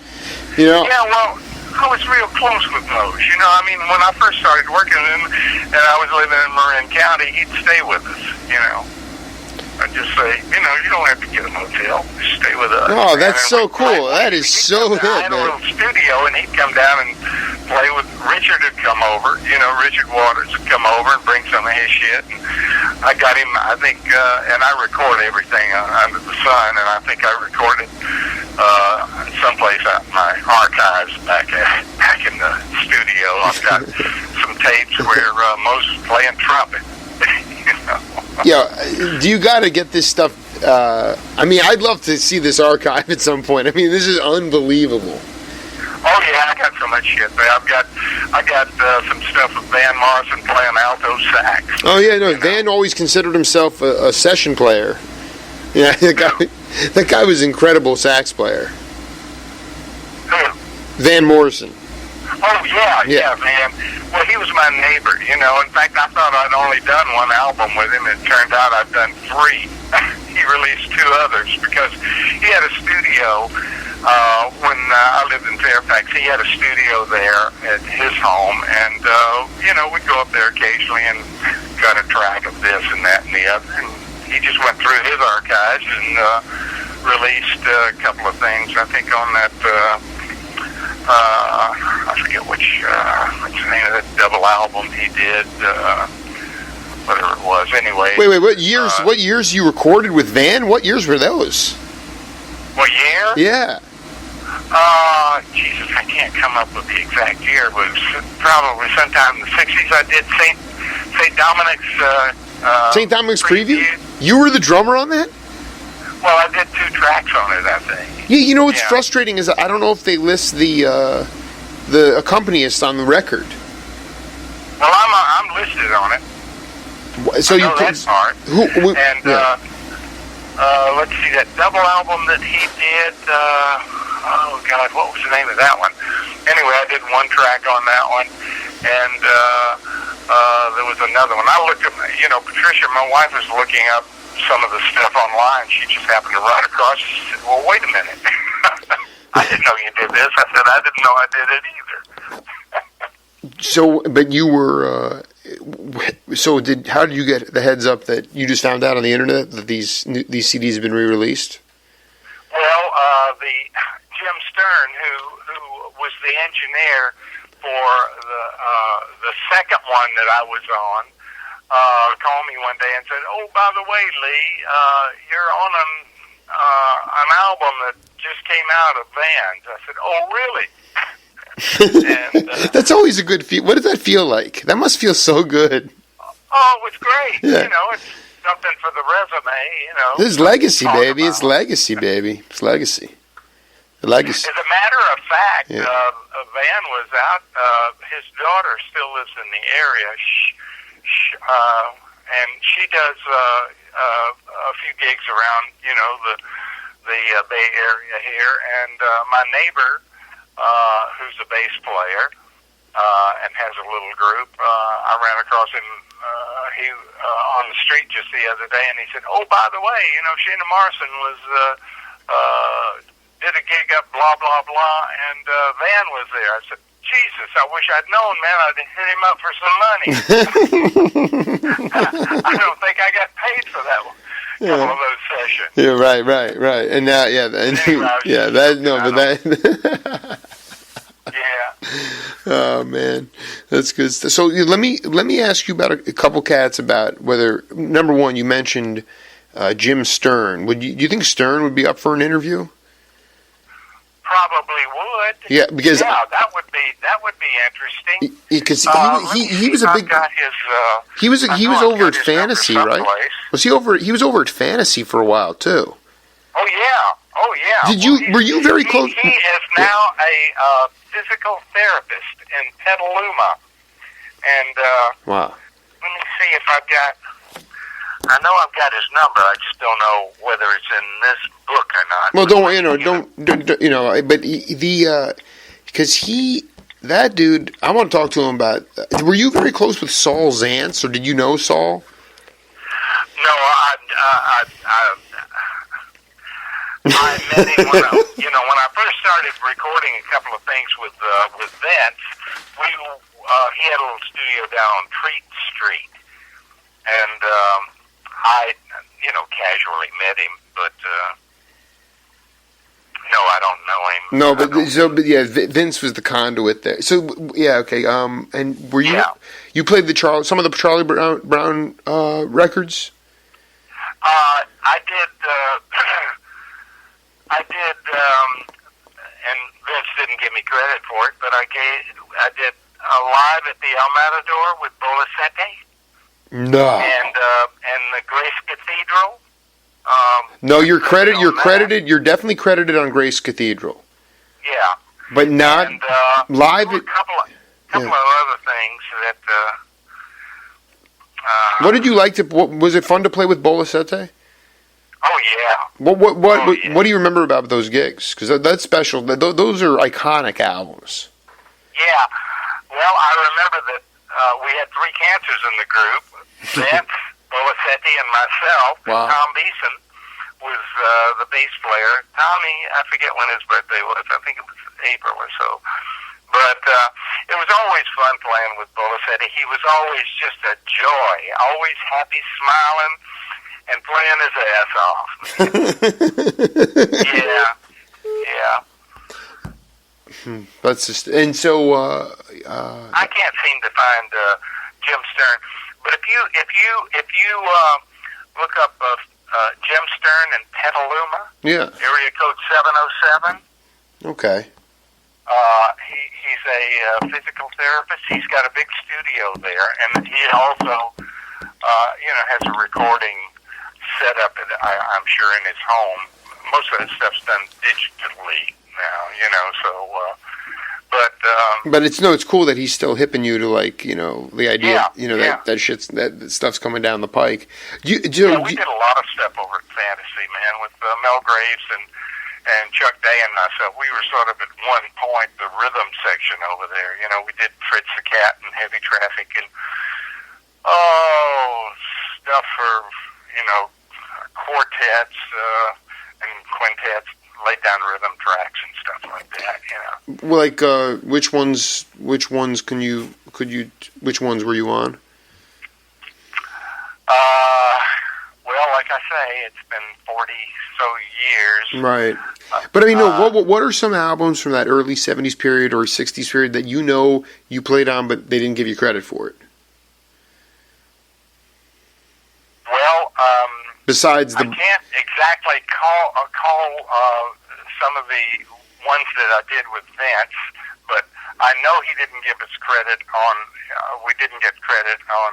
Yeah, well, I was real close with Mose. When I first started working with him and I was living in Marin County, he'd stay with us, I'd just say, you don't have to get a motel. Just stay with us. Oh, that's so cool. That is so good, I had a little studio, and he'd come down and play with Richard. Would come over. Richard Waters would come over and bring some of his shit. And I got him, I think, and I record everything under the sun, and I think I recorded someplace out in my archives back in the studio. I've got some tapes where Mose was playing trumpet. Yeah, do you got to get this stuff? I'd love to see this archive at some point. This is unbelievable. Oh yeah, I got so much shit there. I got some stuff with Van Morrison playing alto sax. Oh yeah, no, Van always considered himself a session player. Yeah, that guy was an incredible sax player. Who? Van Morrison. Oh yeah, Van. Well, he was my neighbor, In fact, I thought I'd only done one album with him. It turned out I've done 3. He released 2 others because he had a studio when I lived in Fairfax. He had a studio there at his home, and we'd go up there occasionally and cut a track of this and that and the other. And he just went through his archives and released a couple of things. I think on that. I forget what's the name of that double album he did, whatever it was. Anyway. Wait, what years? What years you recorded with Van? What years were those? What year? Yeah. Jesus, I can't come up with the exact year, but it was probably sometime in the 60s. I did St. Dominic's. St. Dominic's preview. You were the drummer on that? Well, I did 2 tracks on it, I think. Yeah, what's frustrating is I don't know if they list the accompanist on the record. Well, I'm listed on it. So I know that part. Let's see, that double album that he did. Oh God, what was the name of that one? Anyway, I did 1 track on that one, and there was another one. I looked at, Patricia, my wife, was looking up some of the stuff online. She just happened to run across. She said, well, wait a minute. I didn't know you did this. I said, I didn't know I did it either. So, but you were, how did you get the heads up that you just found out on the internet that these CDs have been re-released? Well, the Jim Stern, who was the engineer for the second one that I was on, called me one day and said, "Oh, by the way, Lee, you're on an album that just came out of Vans." I said, "Oh, really?" And, that's always a good feel. What does that feel like? That must feel so good. Oh, it was great. Yeah. It's something for the resume. This is legacy, baby. It's legacy, baby. It's legacy. Legacy. As a matter of fact, Van was out. His daughter still lives in the area. And she does a few gigs around, the Bay Area here. And my neighbor, who's a bass player, and has a little group. I ran across him on the street just the other day, and he said, "Oh, by the way, Sheena Morrison was did a gig up blah blah blah, and Van was there." I said, "Jesus, I wish I'd known, man. I'd hit him up for some money." I don't think I got paid for that one. Couple of those sessions. Yeah, right. And now, Yeah. Oh man, that's good stuff. So let me ask you about a couple cats about whether, number one, you mentioned Jim Stern. Do you think Stern would be up for an interview? Probably would. Yeah, because that would be interesting. Because he was a big. He was over at Fantasy, right? Was he over? He was over at Fantasy for a while too. Oh yeah. Were you very close? He is now a physical therapist in Petaluma, and wow. Let me see if I've got. I know I've got his number. I just don't know whether it's in this book or not. Well, don't because that dude, I want to talk to him about. Were you very close with Saul Zantz, or did you know Saul? No, I met him when I first started recording a couple of things with Zantz. He had a little studio down on Treat Street, and I casually met him, but no, I don't know him. No, Vince was the conduit there. So yeah, okay. And were you? Yeah. You played some of the Charlie Brown records. I did. And Vince didn't give me credit for it, but I did Live at the El Matador with Bolicete. No. And the Grace Cathedral. No, you're credited. You're definitely credited on Grace Cathedral. Yeah. But not and, live. A couple of other things that. What did you like to? Was it fun to play with Bolicete? Oh yeah. What do you remember about those gigs? Because that's special. Those are iconic albums. Yeah. Well, I remember that we had three cancers in the group: Vince, Bolicete, and myself. Wow. And Tom Beeson was the bass player. Tommy, I forget when his birthday was. I think it was April or so. But it was always fun playing with Bolicete. He was always just a joy, always happy, smiling, and playing his ass off. Yeah. That's just, and so I can't seem to find Jim Stern, but if you look up Jim Stern in Petaluma, area code 707. Okay. He's a physical therapist. He's got a big studio there, and he also has a recording set up. I'm sure in his home. Most of his stuff's done digitally now, so. But it's cool that he's still hipping you to the idea, that stuff's coming down the pike. We did a lot of stuff over at Fantasy, man, with Mel Graves and Chuck Day and myself. We were sort of at one point the rhythm section over there. We did Fritz the Cat and Heavy Traffic and stuff for quartets and quintets, laid down rhythm tracks and stuff like that. Well, which ones were you on? Well, like I say, it's been 40 so years. Right. But I mean, what are some albums from that early 70s period or 60s period that you played on, but they didn't give you credit for it? Well, besides I can't exactly call some of the ones that I did with Vince, but I know he didn't give us credit on. We didn't get credit on.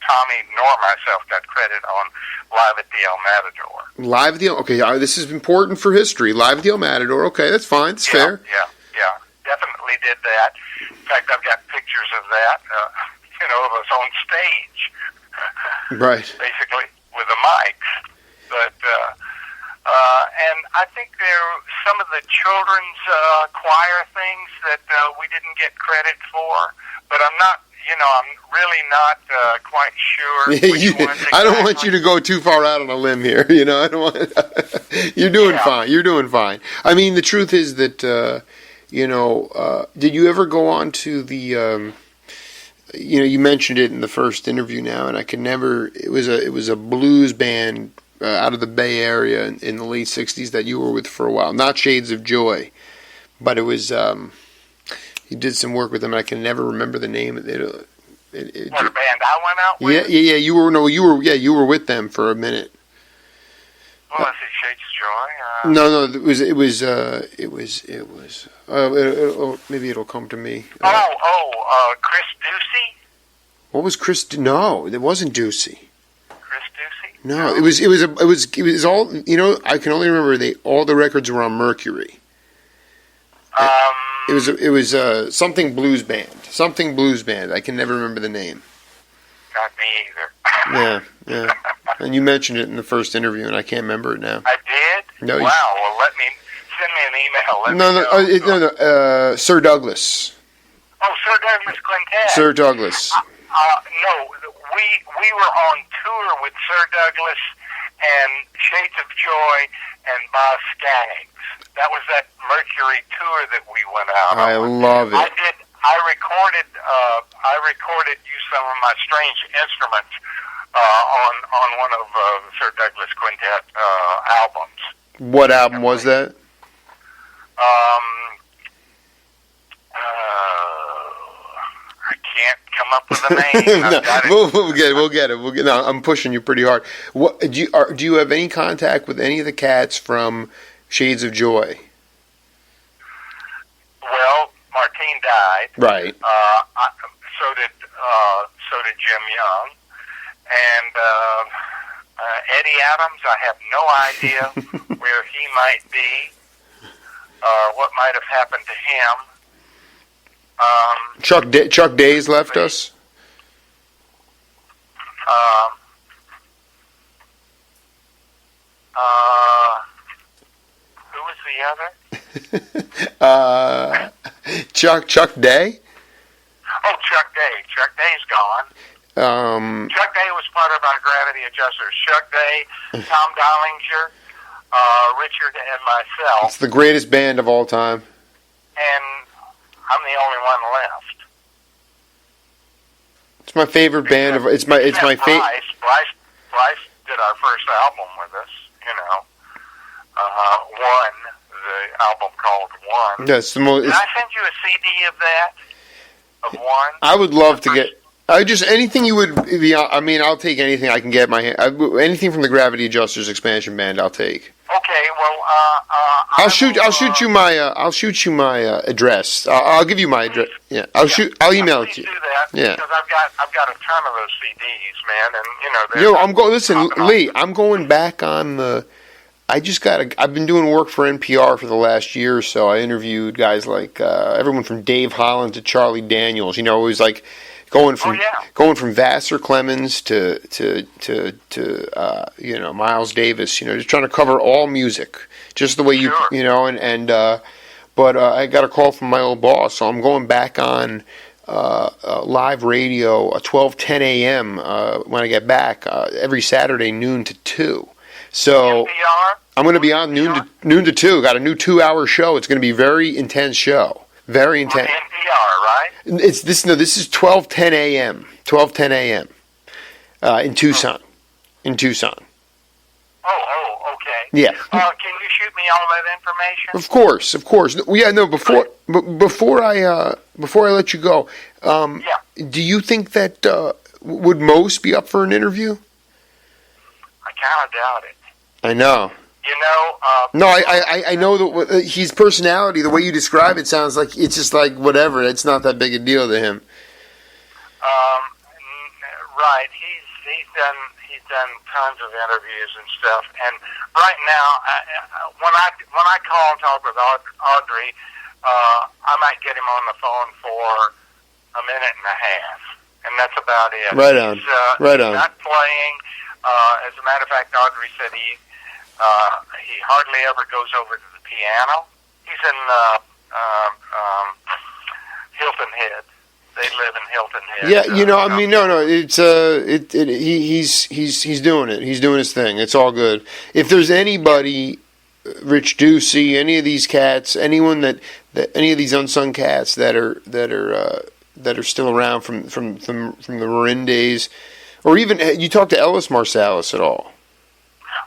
Tommy nor myself got credit on Live at the El Matador. Live at the okay. This is important for history. Live at the El Matador. Okay, that's fine. It's fair. Yeah, definitely did that. In fact, I've got pictures of that. Of us on stage. Right. Basically with the mics, but and I think there were some of the children's choir things that we didn't get credit for, but I'm not. I'm really not quite sure which ones exactly. I don't want you to go too far out on a limb here. I don't want. You're doing fine. You're doing fine. I mean, the truth is that did you ever go on to the? You mentioned it in the first interview now, and I could never. It was a blues band out of the Bay Area in the late '60s that you were with for a while. Not Shades of Joy, but it was. You did some work with them, and I can never remember the name. What band I went out with? Yeah. You were with them for a minute. Well, is it Shades of Joy? No, it was. Maybe it'll come to me. Chris Ducey. What was Chris? No, it wasn't Ducey. Chris Ducey. No, it was all. I can only remember all the records were on Mercury. It was something blues band. Something blues band. I can never remember the name. Not me either. Yeah. And you mentioned it in the first interview, and I can't remember it now. I did? No. Wow. Well, send me an email. No. Sir Douglas. Oh, Sir Douglas Quintet. Sir Douglas. No, we were on tour with Sir Douglas and Shades of Joy and Boz Scaggs. That was that Mercury tour that we went out on. I love it. I recorded you some of my strange instruments on one of Sir Douglas Quintet albums. What album was that? I can't come up with a name. We'll get it. No, I'm pushing you pretty hard. What do you have any contact with any of the cats from Shades of Joy? Well, Martine died. Right. So did Jim Young, and Eddie Adams. I have no idea where he might be, or what might have happened to him. Chuck Days left us. Who was the other? Chuck Day. Oh, Chuck Day. Chuck Day's gone. Chuck Day was part of our Gravity Adjusters. Chuck Day, Tom Donlinger, Richard, and myself. It's the greatest band of all time. And I'm the only one left. It's my favorite band. It's my favorite. Bryce did our first album with us. One, the album called One. That's the most. Did I send you a CD of that? Of One? I would love to get. Anything you would be. I mean, I'll take anything I can get my hand. Anything from the Gravity Adjusters expansion band, I'll take. Okay, well, I'll shoot you my address. I'll give you my address. Yeah, I'll email it to you. Do that. Yeah. Because I've got a ton of those CDs, man, and Listen, Lee. I'm going back on the. I've been doing work for NPR for the last year or so. I interviewed guys like everyone from Dave Holland to Charlie Daniels. It was like going from Vassar Clemens to Miles Davis. Just trying to cover all music, just the way you But I got a call from my old boss, so I'm going back on live radio at 12:10 a.m. When I get back every Saturday noon to 2. So NPR? I'm going to be on noon to 2. Got a new 2-hour show. It's going to be a very intense show. Very intense. On NPR, right? This is 12:10 a.m. 12:10 a.m. In Tucson. In Tucson. Oh, okay. Yeah. Can you shoot me all that information? Of course. Yeah, no. Before I let you go, do you think that would Mose be up for an interview? I kind of doubt it. I know. No, I know that his personality, the way you describe it, sounds like it's just like whatever. It's not that big a deal to him. Right. He's done tons of interviews and stuff. And right now, when I call and talk with Audrey, I might get him on the phone for a minute and a half, and that's about it. Right on. He's not playing. As a matter of fact, Audrey said he He hardly ever goes over to the piano. He's in Hilton Head. They live in Hilton Head. Yeah, I mean, no, it's he's doing it. He's doing his thing. It's all good. If there's anybody, Rich Ducey, any of these cats, anyone that any of these unsung cats that are still around from the Marin days, or even you talk to Ellis Marsalis at all?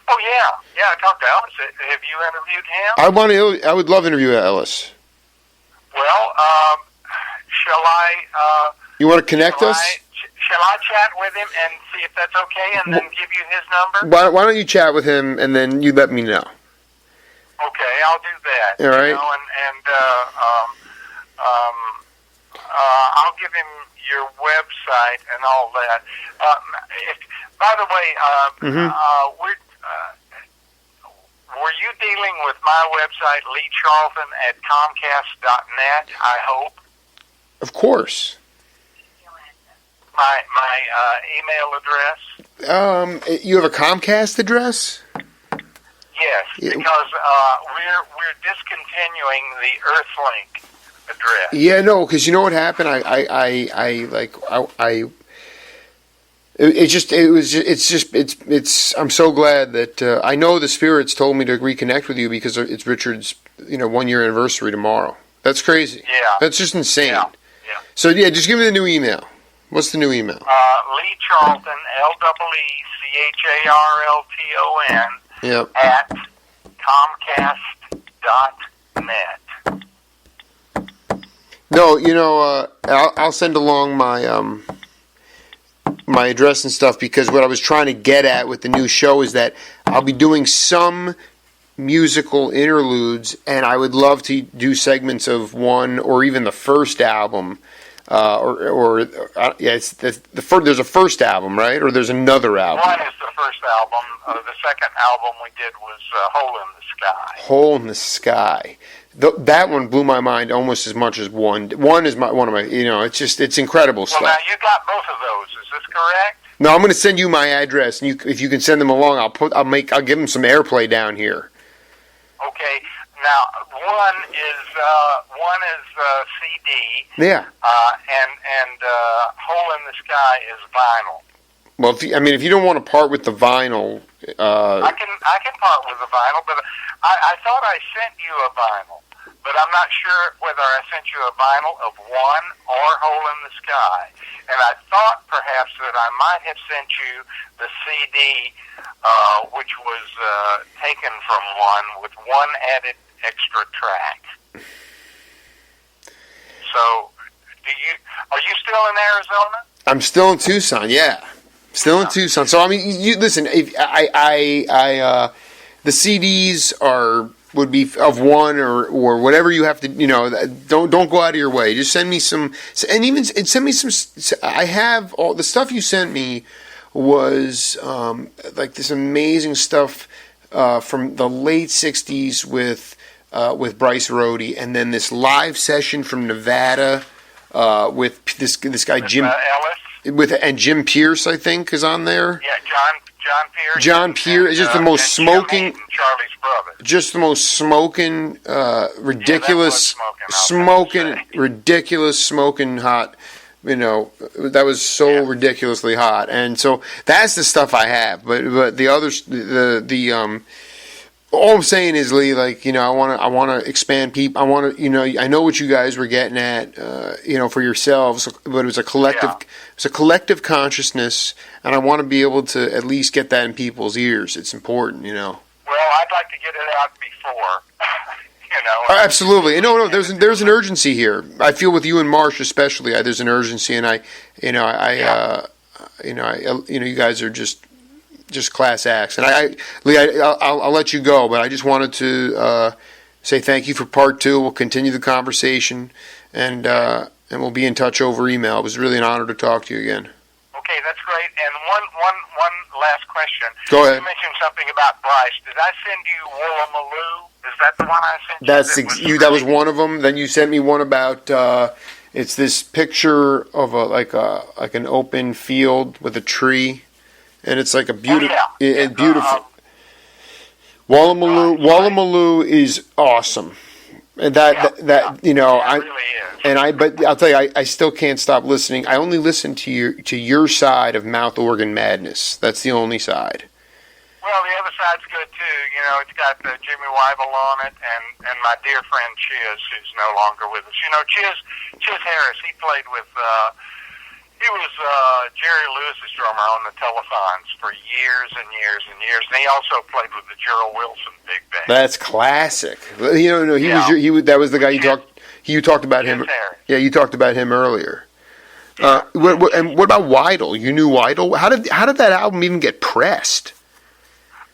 Oh yeah, I talked to Ellis. Have you interviewed him? I would love to interview Ellis. Well, shall I? You want to connect us? Shall I chat with him and see if that's okay, and then give you his number? Why don't you chat with him and then you let me know? Okay, I'll do that. All right. I'll give him your website and all that. By the way, were you dealing with my website, Lee Charlton at Comcast.net? I hope. Of course. My email address. You have a Comcast address? Yes, because we're discontinuing the Earthlink address. Yeah, no, because you know what happened? I'm so glad that I know the spirits told me to reconnect with you because it's Richard's 1 year anniversary tomorrow. That's crazy. Yeah, that's just insane. Yeah. So yeah, just give me the new email. What's the new email? Lee Charlton, LEECHARLTON. Yep. At Comcast.net. No, I'll send along my my address and stuff because what I was trying to get at with the new show is that I'll be doing some musical interludes, and I would love to do segments of one or even the first album. There's a first album, right? Or there's another album. One is the first album. The second album we did was Hole in the Sky. Hole in the Sky. That one blew my mind almost as much as one. One is one of my. It's incredible stuff. Well, now you got both of those. Is this correct? No, I'm going to send you my address, and if you can send them along, I'll give them some airplay down here. Okay. Now, one is CD. Yeah. And Hole in the Sky is vinyl. Well, if you don't want to part with the vinyl, I can part with the vinyl, but I thought I sent you a vinyl, but I'm not sure whether I sent you a vinyl of one or Hole in the Sky. And I thought perhaps that I might have sent you the CD, which was taken from one with one added extra track. So, are you still in Arizona? I'm still in Tucson. Yeah, still in Tucson. So I mean, you listen. If the CDs would be of one or whatever you have to. Don't go out of your way. Just send me some, and send me some. I have all the stuff you sent me was like this amazing stuff from the late '60s with Bryce Rhode, and then this live session from Nevada with this guy Jim Ellis, and Jim Pierce, I think, is on there. Yeah, John Pierce. John Pierce is just the most smoking. Charlie's brother. Just the most smoking, ridiculous, ridiculous, smoking hot. That was so ridiculously hot, and so that's the stuff I have. But the others, all I'm saying is, Lee, I want to expand people. I want to, I know what you guys were getting at, for yourselves, but it was a collective consciousness, and I want to be able to at least get that in people's ears. It's important, Well, I'd like to get it out before, Absolutely. No, there's an urgency here. I feel with you and Marsh especially, there's an urgency, and you guys are just class acts. And Lee, I'll let you go, but I just wanted to say thank you for part 2. We'll continue the conversation, and we'll be in touch over email. It was really an honor to talk to you again. Okay, that's great. And one last question. Go ahead. You mentioned something about Bryce. Did I send you Woolloomooloo? Is that the one I sent you? That was one of them. Then you sent me one about it's this picture of an open field with a tree. And it's like a beautiful, beautiful. Wallamaloo is awesome. And but I'll tell you, I still can't stop listening. I only listen to your side of Mouth Organ Madness. That's the only side. Well, the other side's good too. It's got Jimmy Weibel on it, and my dear friend Chiz, who's no longer with us. Chiz Harris. He played with. He was Jerry Lewis's drummer on the Telethons for years and years and years, and he also played with the Gerald Wilson Big Band. That's classic. That was the guy you talked about him. Yeah, you talked about him earlier. Yeah. And what about Weidel? You knew Weidel. How did that album even get pressed?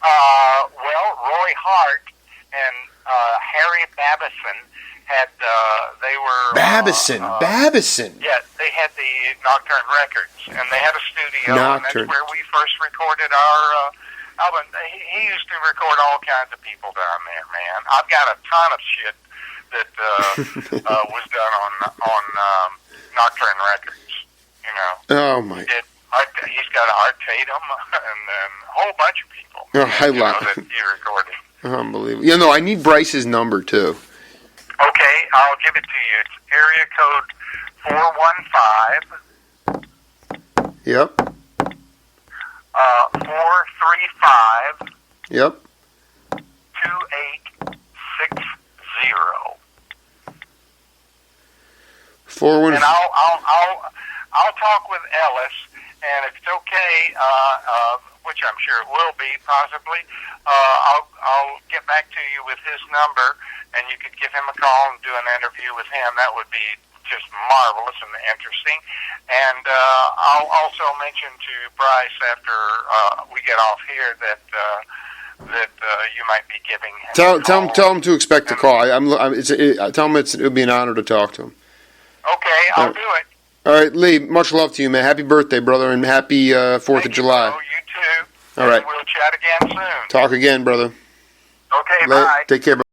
Well, Roy Hart and Harry Babison had they were Babison. Yeah, they had the Nocturne Records, and they had a studio, and that's where we first recorded our album. He used to record all kinds of people down there, man. I've got a ton of shit that was done on Nocturne Records. Oh my! He's got Art Tatum and then a whole bunch of people. That he recorded. Unbelievable. I need Bryce's number too. Okay, I'll give it to you. It's area code 415. Yep. 435. Yep. 2860. 415. And I'll talk with Ellis, and if it's okay, which I'm sure it will be possibly, I'll get back to you with his number, and you could give him a call and do an interview with him. That would be just marvelous and interesting. And I'll also mention to Bryce after we get off here that you might be giving him. Tell him to expect a call. Tell him it'll be an honor to talk to him. Okay, I'll do it. All right, Lee. Much love to you, man. Happy birthday, brother, and happy 4th of July. You too. All right. We'll chat again soon. Talk again, brother. Okay, bye. Take care, brother.